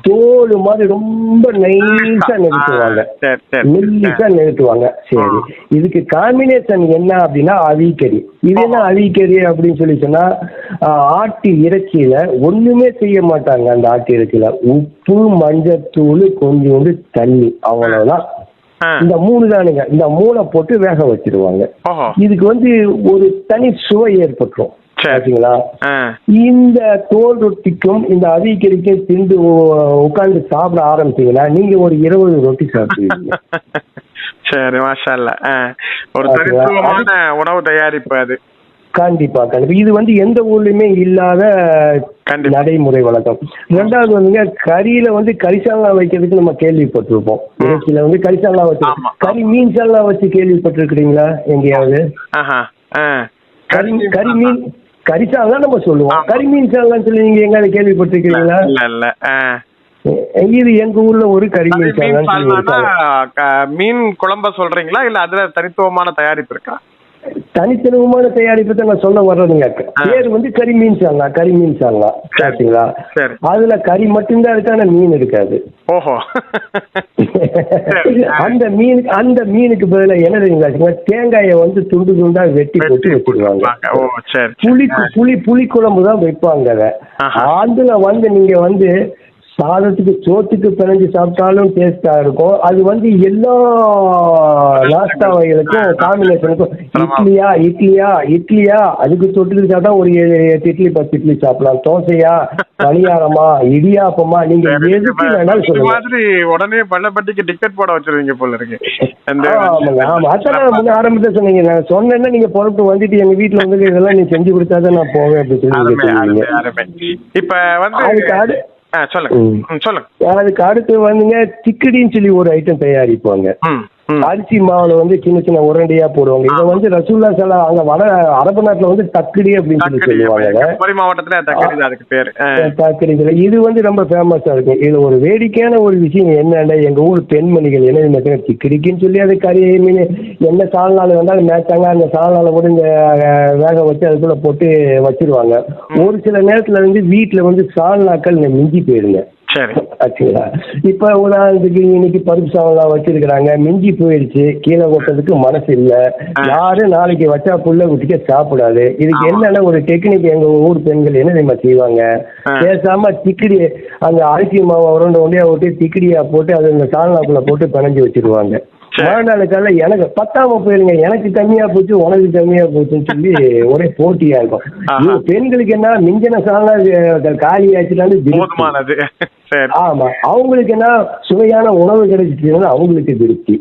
தோல் மாதிரி ரொம்ப நைஸா நிறுத்துவாங்க, மெல்லிசா நிறுத்துவாங்க. சரி, இதுக்கு காம்பினேஷன் என்ன அப்படின்னா அவிக்கறி. இது என்ன அவிக்கறி அப்படின்னு சொல்லி சொன்னா, ஆட்டு இறைச்சியில ஒண்ணுமே செய்ய மாட்டாங்க. அந்த ஆட்டு இறைச்சியில உப்பு, மஞ்சத்தூள், கொஞ்சோண்டு தண்ணி, அவ்வளவுதான். இந்த 3 தானுங்க. இந்த 3 போட்டு வேக வச்சிருவாங்க. இதுக்கு வந்து ஒரு தனி சுவை ஏற்பட்டுரும். சரிங்களா? இந்த தோல் ரொட்டிக்கும் இந்த அவிக்கறிக்கும் திண்டு உட்கார்ந்து சாப்பிட ஆரம்பிச்சீங்கன்னா நீங்க ஒரு 20 ரொட்டி சாப்பிடுவீங்க. சரி, மாஷா அல்லாஹ். ஒரு தனித்துவமான உணவு தயாரிப்பு அது. கண்டிப்பா கண்டிப்பா. இது வந்து எந்த ஊர்லயுமே இல்லாத நடைமுறை வழக்கம். 2வது வந்துங்க, கறியில வந்து கரிசாலா வைக்கிறதுக்கு நம்ம கேள்விப்பட்டிருப்போம். இறைச்சியில வந்து கரிசாலா வச்சு, கறி மீன் சாலா வச்சு கேள்விப்பட்டிருக்கிறீங்களா எங்கேயாவது? கறி மீன் கரிசாலா நம்ம சொல்லுவோம், கறி மீன் சாலான்னு சொல்லி நீங்க எங்காவது கேள்விப்பட்டிருக்கீங்களா? இது எங்க ஊர்ல ஒரு கறி மீன் சாலா. மீன் குழம்ப சொல்றீங்களா, இல்ல அதுல தனித்துவமான தயாரிப்பு இருக்கா? தனித்தனமான தயாரிப்பு தான் நான் சொல்ல வர்றதுங்க. பேர் வந்து கறி மீன் சாலா, கறி மீன் சாலா. சரிங்களா? அதுல கறி மட்டும்தான் இருக்கு, ஆனா மீன் இருக்காது. ஓஹோ. அந்த மீனுக்கு பதிலா என்ன தெரியுங்களா, தேங்காயை வந்து துண்டு துண்டா வெட்டி போட்டு வச்சிருவாங்க. புளி குழம்பு தான் வைப்பாங்க. அதுல வந்து நீங்க வந்து சாதத்துக்கு சோத்துக்கு பிணைஞ்சு சாப்பிட்டாலும் டேஸ்டா இருக்கும். அது வந்து எல்லா நாஸ்டா வகைகளுக்கும் காம்பினேஷனுக்கும், இட்லியா அதுக்கு தொட்டுக்கு சாப்பிட்டா ஒரு 8 இட்லி 10 இட்லி சாப்பிடலாம். தோசையா, பணியாரமா, இடியாப்பமா, நீங்க எதுக்கு வேணாலும் சொல்லுங்க. உடனே பள்ளப்பட்டிக்கு டிக்கெட் போட வச்சிருவீங்க போல இருக்கு. ஆமா, அதான் முன்ன ஆரம்பிச்ச சொன்னீங்க. நான் சொன்னேன்னா நீங்க பொறுப்பு வந்துட்டு எங்க வீட்டுல வந்து இதெல்லாம் நீ செஞ்சு கொடுத்தாதான் நான் போவேன் அப்படின்னு சொல்லி. இப்ப வந்து அதுக்கு அடுத்து வந்துங்க திக்கடின்னு சொல்லி ஒரு ஐட்டம் தயாரிப்பாங்க. அரிசி மாவுல வந்து சின்ன சின்ன உருண்டையா போடுவாங்க. இதை வந்து ரசூல்லா சலா அங்க வட அரபு நாட்டுல வந்து தக்கடி அப்படின்னு சொல்லி சொல்லுவாங்க. தக்கடி. இது வந்து ரொம்ப ஃபேமஸா இருக்கு. இது ஒரு வேடிக்கையான ஒரு விஷயம் என்னன்னா, எங்க ஊர் பெண்மணிகள் என்ன திக்கடிக்குன்னு சொல்லி அது கறி மீன் என்ன சால்நாள் வந்தாலும் மேய்ச்சாங்க, அந்த சால்நாளை கூட இந்த வேக வச்சு அதுக்குள்ள போட்டு வச்சிருவாங்க. ஒரு சில நேரத்துல வந்து வீட்டுல வந்து சால்நாக்கள் மிஞ்சி போயிருங்க. ஆச்சுங்களா? இப்ப உதாரணத்துக்கு இன்னைக்கு பருப்பு சாதம் வச்சிருக்கிறாங்க, மிஞ்சி போயிடுச்சு, கீழே கொட்டதுக்கு மனசு இல்ல, யாரு நாளைக்கு வச்சா புள்ள குட்டிக்க சாப்பிடாது. இதுக்கு என்னன்னா ஒரு டெக்னிக் எங்க ஊர் பெண்கள் என்ன தெரியுமா செய்வாங்க, பேசாம திக்கடி அந்த அரிசி மாவை உருண்டையா விட்டு திக்கடியா போட்டு அது இந்த சால்னாக்குள்ள போட்டு பிணைஞ்சு வச்சிருவாங்க. மறுநாளுக்கால எனக்கு பத்தாம போயிருங்க, எனக்கு கம்மியா போச்சு உனக்கு கம்மியா போச்சுன்னு சொல்லி ஒரே போட்டியா இருக்கும். பெண்களுக்கு என்ன மிஞ்சின சாலா காலி ஆச்சுட்டாலும் ஆமா, அவங்களுக்கு என்ன சுவையான உணவு கிடைச்சிச்சுன்னா அவங்களுக்கு திருப்தி.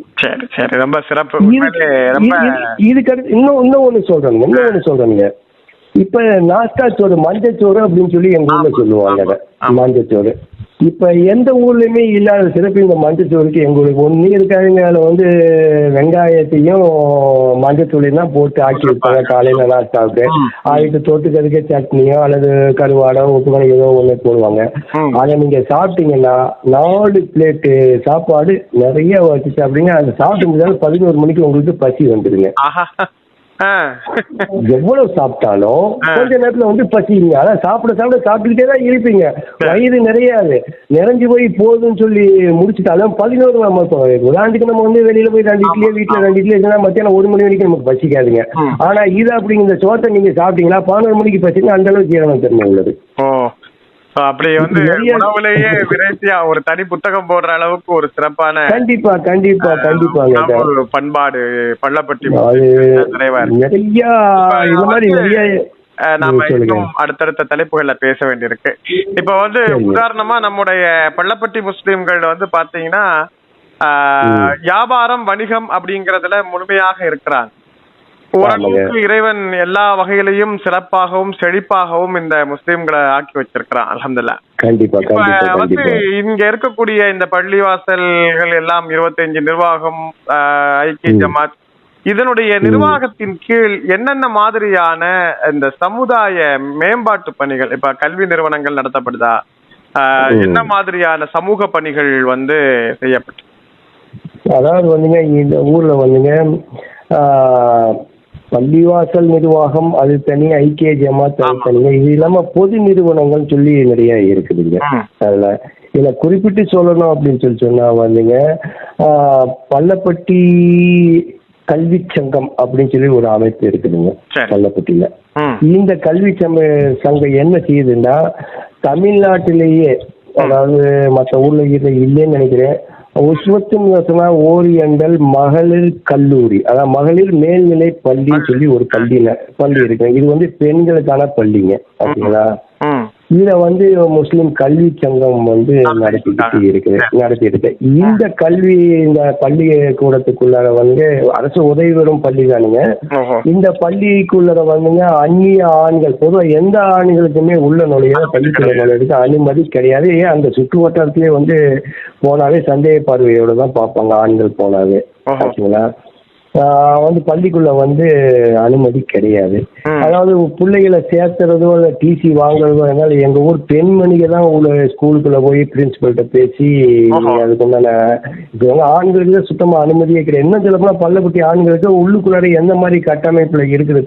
ரொம்ப சிறப்பு. இதுக்கு அடுத்து இன்னும் ஒண்ணு சொல்றேங்க. இப்ப நாஸ்டா சோறு, மஞ்சச்சோறு அப்படின்னு சொல்லி எங்க ஊர்ல சொல்லுவாங்க. மஞ்சச்சோறு இப்ப எந்த ஊர்லயுமே இல்லாத சிறப்பு இந்த மஞ்சத்தூளுக்கு எங்களுக்கு ஒண்ணு இருக்காதுங்க. அதுல வந்து வெங்காயத்தையும் மஞ்சத்தூளையும் தான் போட்டு ஆக்கி வைப்பாங்க காலையில நாஸ்டாவுக்கு. அதுக்கு தொட்டுக்கிறதுக்கு சட்னியோ அல்லது கருவாடோ உப்புக்கணி ஏதோ ஒண்ணு போடுவாங்க. அதை நீங்க சாப்பிட்டீங்கன்னா 4 பிளேட்டு சாப்பாடு நிறைய வச்சு சாப்பிடுங்க. அதை சாப்பிட்டு முடிஞ்சாலும் 11 மணிக்கு உங்களுக்கு பசி வந்துடுங்க. எவ்வளவு சாப்பிட்டாலும் கொஞ்ச நேரத்துல வந்து பசிங்க. அதான் சாப்பிட்டுக்கிட்டே தான் இருப்பீங்க. வயிறு நிறைஞ்சு போய் போதுன்னு சொல்லி முடிச்சுட்டாலும் 11 நம்ம உதாரணத்துக்கு நம்ம வந்து வெளியில போய் 2 இட்லியே வீட்டுல 2 இட்லி இருந்தா மத்தியானம் 1 மணி வரைக்கும் நமக்கு பசிக்காதுங்க. ஆனா இது அப்படிங்கிற சோத்தை நீங்க சாப்பிட்டீங்கன்னா 11 மணிக்கு பசிங்க. அந்த அளவுக்கு ஜீரணம் திறமை உள்ளது. அப்படி வந்து உணவுலயே விரைசியா ஒரு தனி புத்தகம் போடுற அளவுக்கு ஒரு சிறப்பான கண்டிப்பா பண்பாடு பள்ளப்பட்டி. நாம இன்னும் அடுத்தடுத்த தலைப்புகள்ல பேச வேண்டியிருக்கு. இப்ப வந்து உதாரணமா நம்முடைய பள்ளப்பட்டி முஸ்லிம்கள் வந்து பாத்தீங்கன்னா வியாபாரம் வணிகம் அப்படிங்கறதுல முழுமையாக இருக்கிறாங்க. ஓரளவுக்கு இறைவன் எல்லா வகையிலையும் சிறப்பாகவும் செழிப்பாகவும் இந்த முஸ்லிம்களை ஆக்கி வச்சிருக்கிறான். அல்ஹம்துலில்லாஹ். வந்து இங்க இருக்கக்கூடிய இந்த பள்ளிவாசல்கள் எல்லாம் 25 நிர்வாகம், ஐக்கிய ஜமாத், இதனுடைய நிர்வாகத்தின் கீழ் என்னென்ன மாதிரியான இந்த சமுதாய மேம்பாட்டு பணிகள், இப்ப கல்வி நிறுவனங்கள் நடத்தப்படுதா, என்ன மாதிரியான சமூக பணிகள் வந்து செய்யப்பட்டு? அதாவது வந்துங்க இந்த ஊர்ல வந்துங்க பள்ளிவாசல் நிர்வாகம் அது தனி, ஐக்கிய ஜமாத் அது தனிங்க. இது இல்லாம பொது நிறுவனங்கள் சொல்லி நிறைய இருக்குதுங்க. இதுல குறிப்பிட்டு சொல்லணும் அப்படின்னு சொன்னா வந்துங்க, பள்ளப்பட்டி கல்வி சங்கம் அப்படின்னு சொல்லி ஒரு அமைப்பு இருக்குதுங்க பள்ளப்பட்டியில. இந்த கல்வி சங்கம் என்ன செய்யுதுன்னா, தமிழ்நாட்டிலேயே, அதாவது மற்ற ஊர்ல இல்லைன்னு நினைக்கிறேன், உஸ்வத்துன் யோசனா ஓரியண்டல் மகளிர் கல்லூரி, அதாவது மகளிர் மேல்நிலை பள்ளின்னு சொல்லி ஒரு பள்ளி இருக்கு. இது வந்து பெண்களுக்கான பள்ளிங்க. ஓகேங்களா? இதுல வந்து முஸ்லிம் கல்வி சங்கம் வந்து நடத்திட்டு இருக்கு. இந்த பள்ளி கூடத்துக்குள்ளார வந்து அரசு உதவி பெறும் பள்ளி தானுங்க. இந்த பள்ளிக்குள்ளார வந்துங்க அந்நிய ஆண்கள், பொதுவாக எந்த ஆண்களுக்குமே உள்ள நுழைய பள்ளிக்குள்ள நுழையிறதுக்கு அனுமதி கிடையாது. அந்த சுற்று வட்டாரத்திலே வந்து போனாவே சந்தேக பார்வையோட தான் பார்ப்பாங்க ஆண்கள் போனாவே. ஓகேங்களா? வந்து பள்ளிக்குள்ள வந்து அனுமதி கிடையாது. அதாவது பிள்ளைகளை சேர்த்துறதோ இல்லை டிசி வாங்குறதோ இருந்தாலும் எங்க ஊர் பெண்மணிக்கு தான் ஸ்கூலுக்குள்ள போய் பிரின்சிபல்கிட்ட பேசி அதுக்கு உண்டான ஆண்களுக்கு சுத்தமா அனுமதியே கிடையாது. என்ன சொல்லப்போனா பள்ளப்பட்டி ஆண்களுக்கு உள்ளுக்குள்ளார எந்த மாதிரி கட்டமைப்புல இருக்குது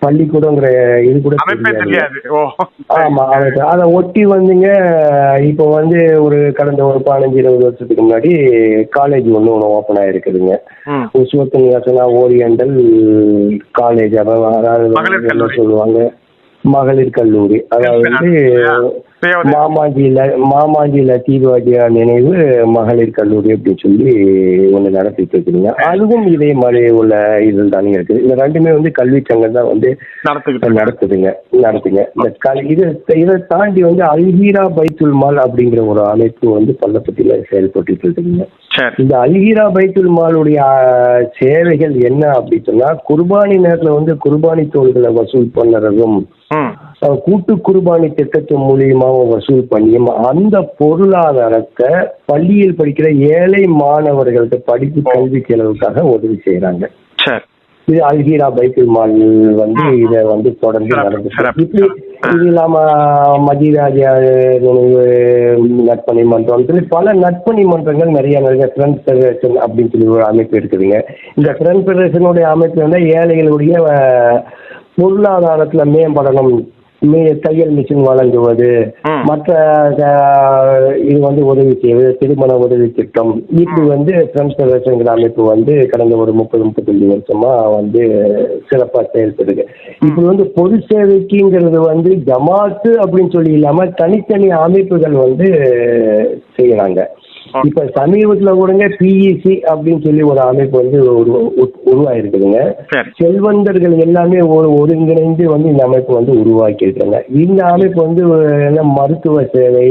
பள்ளிக்கூடங்கிற இது கூட தெரியாது. ஆமா, அதை ஒட்டி வந்துங்க இப்போ வந்து கடந்த ஒரு 15-20 வருஷத்துக்கு முன்னாடி காலேஜ் ஒன்று ஓப்பன் ஆயிருக்குதுங்க. உஸ்வத்துன் ஓரியண்டல் காலேஜ், அதாவது என்ன சொல்லுவாங்க, மகளிர் கல்லூரி. அதாவது மாமாஜி லத்தீவாஜியா நினைவு மகளிர் கல்லூரி அப்படின்னு சொல்லி ஒண்ணு நடத்திட்டு இருக்குதுங்க. அதுவும் இதே மாதிரி உள்ள இதில் தானே இருக்குது. இந்த ரெண்டுமே வந்து கல்வி சங்கம் தான் வந்து நடத்துங்க. இதை தாண்டி வந்து அல்ஹீரா பைத்துல் மால் அப்படிங்கிற ஒரு அமைப்பு வந்து பள்ளப்பட்டியில செயல்பட்டு இருக்குதுங்க. இந்த அல்ஹீரா பைத்துல் மாலுடைய சேவைகள் என்ன அப்படின்னு சொன்னா, குர்பானி நேரத்துல வந்து குர்பானி தோள்களை வசூல் பண்ணுறதும், கூட்டு குர்பானி திட்டத்தின் மூலியமாகவும் வசூல் பண்ணியும் அந்த பொருளாதாரத்தை பள்ளியில் படிக்கிற ஏழை மாணவர்களுக்கு படிப்பு கல்வி செலவுக்காக உதவி செய்யறாங்க. இது அல்ஹீரா பைத்துல் மால் வந்து இதை வந்து தொடர்ந்து நடந்துச்சு. இது இல்லாம மதிராஜா நினைவு நற்பணி மன்றம் சொல்லி பல நற்பணி மன்றங்கள் நிறைய ஃப்ரெண்ட்ஸ் ஃபெடரேஷன் அப்படின்னு சொல்லி ஒரு அமைப்பு இருக்குதுங்க. இந்த ஃப்ரெண்ட்ஸ் ஃபெடரேஷனுடைய அமைப்பு வந்து ஏழைகளுடைய பொருளாதாரத்துல மேம்படணும், தையல் மிஷின் வழங்குவது, மற்ற இது வந்து உதவி செய்வது, திருமண உதவி திட்டம், இப்படி வந்து ஃப்ரெண்ட்ஸ் ஃபெடரேஷன் அமைப்பு வந்து கடந்த ஒரு 30-35 வருஷமா வந்து சிறப்பா செயல்படுது. இப்படி வந்து பொது சேவைக்குங்கிறது வந்து ஜமாத்து அப்படின்னு சொல்லி இல்லாம தனித்தனி அமைப்புகள் வந்து செய்யறாங்க. இப்ப சமீபத்துல கூடங்க பிஇசி அப்படின்னு சொல்லி ஒரு அமைப்பு வந்து உருவாயிருக்குதுங்க. செல்வந்தர்கள் எல்லாமே ஒருங்கிணைந்து வந்து இந்த அமைப்பு வந்து உருவாக்கி இருக்காங்க. இந்த அமைப்பு வந்து மருத்துவ சேவை,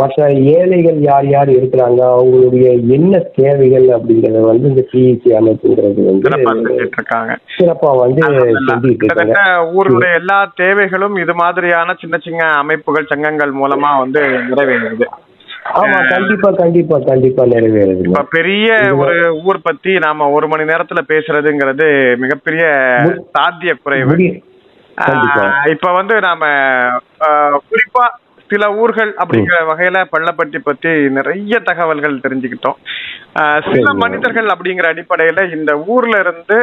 மற்ற ஏழைகள் யார் யார் இருக்கிறாங்க, அவங்களுடைய என்ன தேவைகள் அப்படிங்கறத வந்து இந்த பிஇசி அமைப்புங்கிறது வந்து சிறப்பா வந்து செஞ்சுட்டு இருக்காங்க. ஊருடைய எல்லா தேவைகளும் இது மாதிரியான சின்ன சின்ன அமைப்புகள் சங்கங்கள் மூலமா வந்து நிறைவேறுது. ஆமா, கண்டிப்பா நிறைவேறுது. இப்ப பெரிய ஒரு ஊர் பத்தி நாம 1 மணி நேரத்துல பேசுறதுங்கிறது மிகப்பெரிய சாத்திய குறைவு. இப்ப வந்து நாம குறிப்பா சில ஊர்கள் அப்படிங்கிற வகையில பள்ளப்பட்டி பத்தி நிறைய தகவல்கள் தெரிஞ்சுக்கிட்டோம். சில மனிதர்கள் அப்படிங்கிற அடிப்படையில இந்த ஊர்ல இருந்து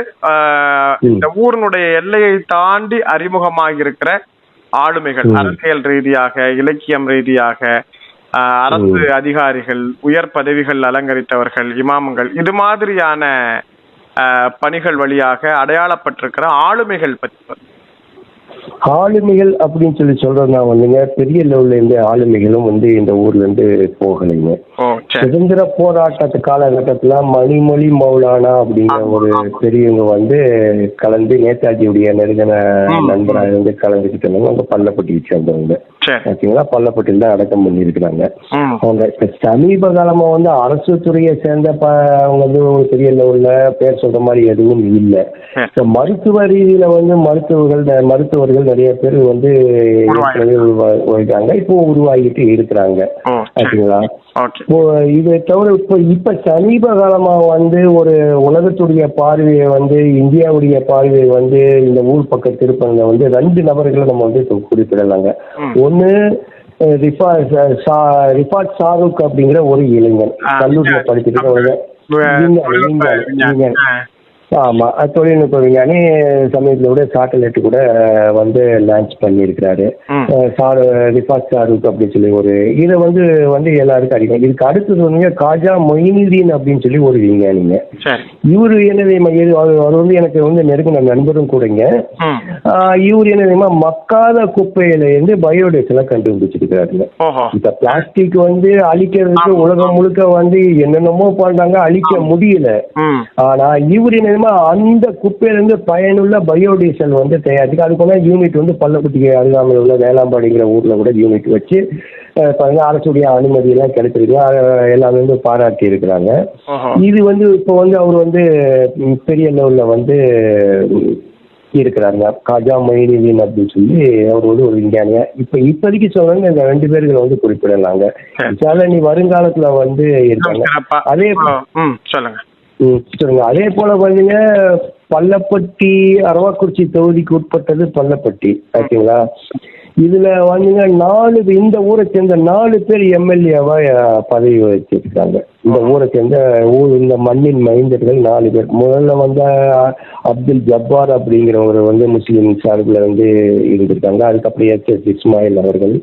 இந்த ஊரினுடைய எல்லையை தாண்டி அறிமுகமாகி இருக்கிற ஆளுமைகள், அரசியல் ரீதியாக, இலக்கியம் ரீதியாக, அரசு அதிகாரிகள், உயர் பதவிகள் அலங்கரித்தவர்கள், இமாம்கள், இது மாதிரியான பணிகள் வழியாக அடையாளப்பட்டிருக்கிற ஆளுமைகள் பற்றி. ஆளுமைகள் அப்படின்னு சொல்லி சொல்றதுனா வந்துங்க, பெரிய லெவல்ல இருந்து ஆளுமைகளும் வந்து இந்த ஊர்ல இருந்து போகலைங்க. சுதந்திர போராட்டத்து காலகட்டத்துல மணிமொழி மௌலானா அப்படிங்கிற ஒரு பெரியவங்க வந்து கலந்து நேதாஜியுடைய நெருங்கின நண்பராக இருந்து கலந்துக்கிட்டு இருந்தாங்க. அவங்க பள்ளப்பட்டியை சேர்ந்தவங்க. ஓகேங்களா? பள்ளப்பட்டியில் தான் அடக்கம் பண்ணியிருக்கிறாங்க. அவங்க இப்ப சமீப காலமா வந்து அரசு துறையை சேர்ந்த அவங்க வந்து ஒரு பெரிய லெவல்ல பேர் சொல்ற மாதிரி எதுவும் இல்லை. மருத்துவ ரீதியில வந்து மருத்துவர்கள் நிறைய பேர் வந்து இப்போ உருவாகிட்டு இருக்கிறாங்க. ஓகேங்களா? இதை தவிர இப்ப சமீப காலமா வந்து ஒரு உலகத்துடைய பார்வையை வந்து இந்தியாவுடைய பார்வையை வந்து இந்த ஊர் பக்கம் திருப்பங்க வந்து 2 நபர்களை நம்ம வந்து குறிப்பிடலாங்க. ஒண்ணு ரிஃபாட் ஷாருக் அப்படிங்கிற ஒரு இளைஞன், கல்லூரியில படிச்சுட்டு ஆமா, தொழில்நுட்ப விஞ்ஞானி. சமயத்துல கூட சேட்டலைட் கூட வந்து லான்ச் பண்ணியிருக்கிறாரு. ரிஃபாஸ் ஷாருக் அப்படின்னு சொல்லி ஒரு இதை வந்து எல்லாருக்கும் அறியும். இதுக்கு அடுத்தது வந்து காஜா மொயினுதீன் அப்படின்னு சொல்லி ஒரு விஞ்ஞானிங்க. இவரு என்ன அவர் வந்து எனக்கு வந்து நெருங்கின நண்பரும் கூடங்க. இவர் என்ன மக்காத குப்பையில இருந்து பயோடீசலை கண்டுபிடிச்சிருக்கிறாருங்க. இப்ப பிளாஸ்டிக் வந்து அழிக்கிறதுக்கு உலகம் முழுக்க வந்து என்னென்னமோ பண்றாங்க, அழிக்க முடியல. ஆனா இவர் என்ன அந்த குப்பையில இருந்து பயனுள்ள பயோடீசல் வந்து தயாரிச்சு அதுக்கு யூனிட் வந்து பள்ளப்பட்டிக்கு அருகாமையில் உள்ள வேளாம்பாடிங்கிற ஊர்ல கூட யூனிட் வச்சு அரசுடைய அனுமதி எல்லாம் கிடைச்சிருக்கு. எல்லாமே வந்து பாராட்டி இருக்கிறாங்க. இது வந்து இப்போ வந்து அவர் வந்து பெரிய லெவல்ல வந்து இருக்கிறாங்க. காஜா மொயினுதீன் அப்படின்னு சொல்லி அவர் வந்து ஒரு விஞ்ஞானியா இப்போதைக்கு சொல்றாங்க. இந்த 2 பேர்களை வந்து குறிப்பிடலாங்க. நீ வருங்காலத்துல வந்து இருக்காங்க. அதே சொல்லுங்க. சொல்லுங்க. அதே போல பாத்தீங்க, பள்ளப்பட்டி அரவாக்குறிச்சி தொகுதிக்கு உட்பட்டது பள்ளப்பட்டி. ஓகேங்களா? இதுல வந்துங்க 4 இந்த ஊரை சேர்ந்த 4 பேர் எம்எல்ஏவா பதவி வச்சிருக்காங்க. இந்த ஊரை சேர்ந்த இந்த மண்ணின் மைந்தர்கள் 4 பேர். முதல்ல வந்து அப்துல் ஜப்பார் அப்படிங்கிறவர் வந்து முஸ்லீம் சார்பில் வந்து இருந்திருக்காங்க. அதுக்கப்புறம் எஸ் இஸ்மாயில் அவர்கள்,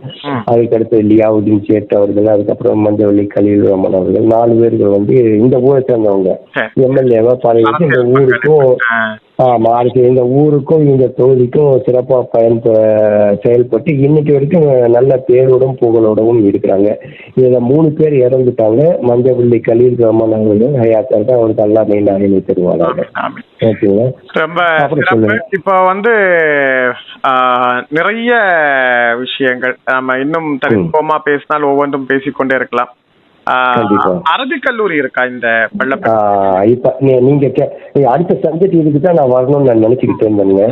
அதுக்கடுத்து லியாவுதீன் சேட் அவர்கள், அதுக்கப்புறம் மஞ்சவள்ளி கலீல் ரமன் அவர்கள். 4 பேர்கள் வந்து இந்த ஊரை சேர்ந்தவங்க எம்எல்ஏவா பதவி வச்சு இந்த ஊருக்கும் இந்த ஊருக்கும் இந்த தொகுதிக்கும் சிறப்பாக செயல்பட்டு இன்னைக்கு வரைக்கும் நல்ல பேரோடும் புகழோடவும் இருக்கிறாங்க. இதுல 3 பேர் இறந்துட்டாங்க. மஞ்சவள்ளி கலீல் ரமன் அவர்கள் ஹயாத்தா தான் அவருக்கு நல்லா நீண்ட ஆயுளை தருவாங்க. ஓகேங்களா? இப்ப வந்து நிறைய விஷயங்கள் நம்ம இன்னும் தனித்துவமா பேசினால் ஒவ்வொன்றும் பேசிக்கொண்டே இருக்கலாம். அரபிக் கல்லூரி இருக்கா இந்த இப்ப நீங்க அடுத்த சப்ஜெக்ட் இதுக்கு தான் நான் வரணும்னு நான் நினைச்சுக்கிட்டு இருந்தேங்க.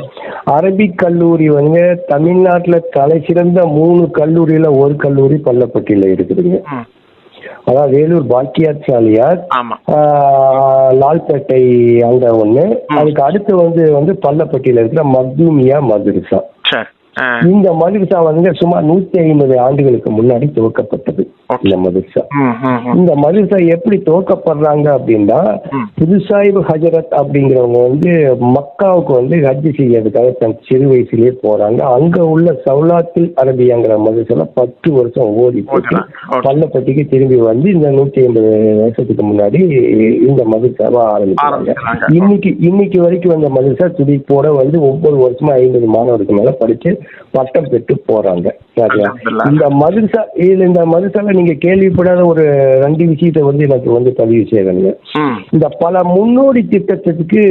அரபிக் கல்லூரி வந்து தமிழ்நாட்டுல தலை சிறந்த 3 கல்லூரியில ஒரு கல்லூரி பள்ளப்பட்டியில இருக்குதுங்க. அதாவது வேலூர் பாக்கியாத் சாலியார், லால்பேட்டை அங்க ஒண்ணு, அதுக்கு அடுத்து வந்து பள்ளப்பட்டியில இருக்கிற மக்தூமியா மதரசா. இந்த மதரசா வந்து சுமார் 150 ஆண்டுகளுக்கு முன்னாடி துவக்கப்பட்டது. இந்த மதரசா எப்படி துவக்கப்படுறாங்க அப்படின்னா, புதுசாயிப் ஹஜரத் அப்படிங்கிறவங்க வந்து மக்காவுக்கு வந்து ஹஜ் செய்யறதுக்காக தன் சிறு வயசுலயே போறாங்க. அங்க உள்ள சவுலாத்தில் அரபியாங்கிற மதரசால 10 வருஷம் ஓடி போட்டு பள்ளப்பட்டிக்கு திரும்பி வந்து இந்த 150 வருஷத்துக்கு முன்னாடி இந்த மதரசாவை ஆரம்பிச்சாங்க. இன்னைக்கு வரைக்கும் அந்த மதரசா துடிப்போட வந்து ஒவ்வொரு வருஷமா 50 மாணவருக்கு மேல படிச்சு பட்டம் பெற்று போறாங்க. இந்த மதரசால நீங்க கேள்விப்படாத ஒரு 2 விஷயத்தை வந்து எனக்கு வந்து பதிவு செய்யறேங்க. இந்த பல முன்னோடி திட்டத்துக்கு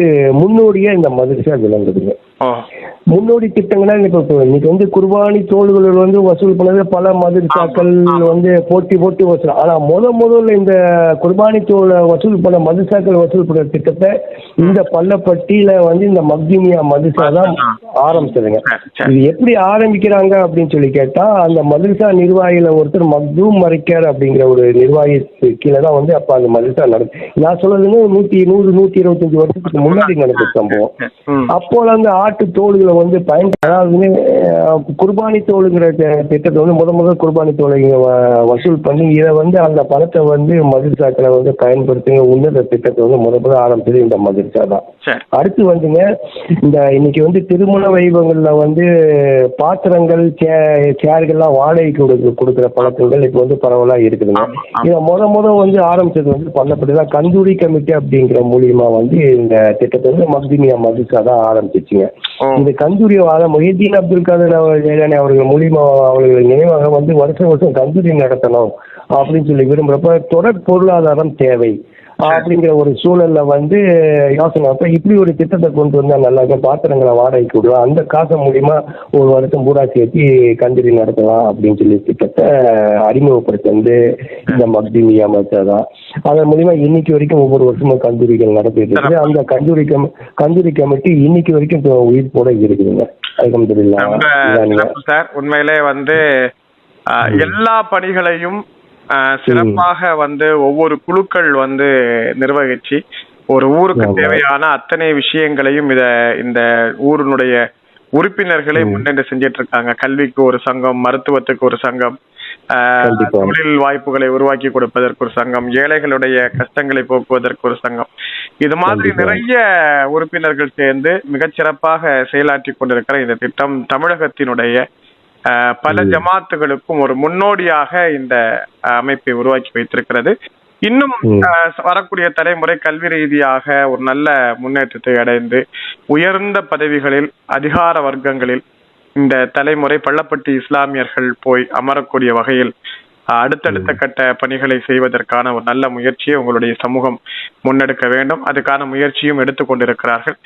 முன்னோடியா இந்த மதரசா விளங்குதுங்க. முன்னோடி திட்டங்களா இன்னைக்கு வந்து குர்பானி தோள்கள் வந்து வசூல் பண்ணது பல மதரசாக்கள் வந்து போட்டி வசூல். ஆனா முதல்ல இந்த குர்பானி தோல் வசூல் பண்ண மதரசாக்கள் வசூல் பண்ண திட்டத்தை இந்த பள்ளப்பட்டியில வந்து இந்த மக்தூமியா மதரசா தான் ஆரம்பிச்சதுங்க. இது எப்படி ஆரம்பிக்கிறாங்க அப்படின்னு சொல்லி கேட்டா, அந்த மதரசா நிர்வாகில ஒருத்தர் மக்தூம் மரிக்கார் அப்படிங்கிற ஒரு நிர்வாகத்துக்கு கீழே தான் வந்து அப்ப அந்த மதரசா நடக்கும். நான் சொல்றதுன்னு 125 வருஷத்துக்கு முன்னாடி நடந்த சம்பவம். அப்போ அந்த ஆட்டு தோள்களை வந்து அதாவது குர்பானி தோலுங்கிற திட்டத்தை வந்து முதல் குர்பானி தோலை வசூல் பண்ணி இதை வந்து அந்த பணத்தை வந்து மதரசாக்களை வந்து பயன்படுத்துங்க உன்னத திட்டத்தை வந்து முதல் ஆரம்பிச்சது இந்த மதரசா தான். அடுத்து வந்துங்க, இந்த இன்னைக்கு வந்து திருமண வைபவங்கள்ல வந்து பாத்திரங்கள் சேர்கள்லாம் வாடகைக்கு கொடுக்குற பழக்கங்கள் இப்ப வந்து பரவலா இருக்குதுங்க. இதை முதல் வந்து ஆரம்பிச்சது வந்து பள்ளப்பட்டிதான் கந்தூரி கமிட்டி அப்படிங்கிற மூலியமா வந்து இந்த திட்டத்தை வந்து மக்தூமியா மதரசா தான் ஆரம்பிச்சிச்சுங்க. இந்த கந்தூரி மொஹிதீன் அப்துல் காதர் ஜெயலானி அவர்கள் மூலியமா அவர்கள் நினைவாக வந்து வருஷம் கந்தூரி நடத்தணும் அப்படின்னு சொல்லி விரும்புறப்ப தொடர் பொருளாதாரம் தேவை அப்படிங்கிற ஒரு சூழல்ல வந்து யோசனை இப்படி ஒரு திட்டத்தை கொண்டு வந்தா நல்லா இருக்கும், பாத்திரங்களை வாடகைக்கு விடுவோம், அந்த காசு மூலியமா ஒரு வருஷம் பூரா சேர்த்து கந்தூரி நடத்தலாம் அப்படின்னு சொல்லி திட்டத்தை அறிமுகப்படுத்த வந்து இந்த மக்தூமியா மதரசா தான். அதன் மூலியமா இன்னைக்கு வரைக்கும் ஒவ்வொரு வருஷமும் கந்தூரிகள் நடத்திட்டு இருக்கு. அந்த கந்தூரி கமிட்டி இன்னைக்கு வரைக்கும் உயிர் போட இருக்குதுங்க. சார், உண்மையிலே வந்து எல்லா பணிகளையும் சிறப்பாக வந்து ஒவ்வொரு குழுக்கள் வந்து நிர்வகிச்சு ஒரு ஊருக்கு தேவையான அத்தனை விஷயங்களையும் இந்த ஊரினுடைய உறுப்பினர்களே முன்னெடுத்து செஞ்சிட்டு இருக்காங்க. கல்விக்கு ஒரு சங்கம், மருத்துவத்துக்கு ஒரு சங்கம், கண்டிப்பா. தொழில் வாய்ப்புகளை உருவாக்கி கொடுப்பதற்கு ஒரு சங்கம், ஏழைகளுடைய கஷ்டங்களை போக்குவதற்கு ஒரு சங்கம், இது மாதிரி கண்டிப்பா. நிறைய உறுப்பினர்கள் சேர்ந்து மிகச்சிறப்பாக செயலாற்றி கொண்டிருக்கிற இந்த திட்டம் தமிழகத்தினுடைய பல ஜமாத்துகளுக்கும் ஒரு முன்னோடியாக இந்த அமைப்பை உருவாக்கி வைத்திருக்கிறது. இன்னும் வரக்கூடிய தலைமுறை கல்வி ரீதியாக ஒரு நல்ல முன்னேற்றத்தை அடைந்து உயர்ந்த பதவிகளில், அதிகார வர்க்கங்களில் இந்த தலைமுறை பள்ளப்பட்டி இஸ்லாமியர்கள் போய் அமரக்கூடிய வகையில் அடுத்தடுத்த கட்ட பணிகளை செய்வதற்கான ஒரு நல்ல முயற்சியை உங்களுடைய சமூகம் முன்னெடுக்க வேண்டும். அதுக்கான முயற்சியும் எடுத்துக்கொண்டிருக்கிறார்கள்.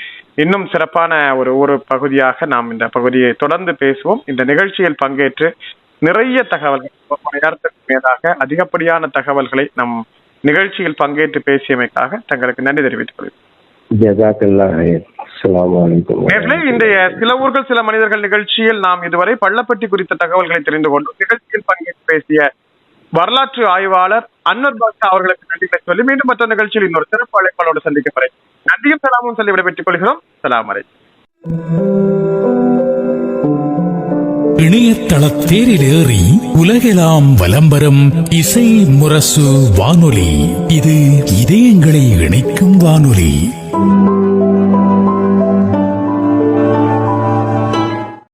இன்னும் சிறப்பான ஒரு பகுதியாக நாம் இந்த பகுதியை தொடர்ந்து பேசுவோம். இந்த நிகழ்ச்சியில் பங்கேற்று நிறைய தகவல்கள், நேரத்துக்கு மேலாக அதிகப்படியான தகவல்களை நம் நிகழ்ச்சியில் பங்கேற்று பேசியமைக்காக தங்களுக்கு நன்றி தெரிவித்துக் கொள்கிறேன். இன்றைய சில ஊர்கள் சில மனிதர்கள் நிகழ்ச்சியில் நாம் இதுவரை பள்ளப்பட்டி குறித்த தகவல்களை தெரிந்து கொண்டோம். நிகழ்ச்சியில் பங்கேற்று பேசிய வரலாற்று ஆய்வாளர் அன்வர் பாஷா அவர்களுக்கு நன்றிகளை சொல்லி மீண்டும் மற்ற நிகழ்ச்சியில் இன்னொரு சிறப்பு அழைப்பாளோடு சந்திக்கப்படுறேன். நன்றியும் சலாமும் சொல்லி விடைபெற்றுக் கொள்கிறோம். சலாம் அலை. இணையதளத்தேரிலேறி உலகெல்லாம் வலம்பெறும் இசை முரசு வானொலி. இது இதயங்களை இணைக்கும் வானொலி.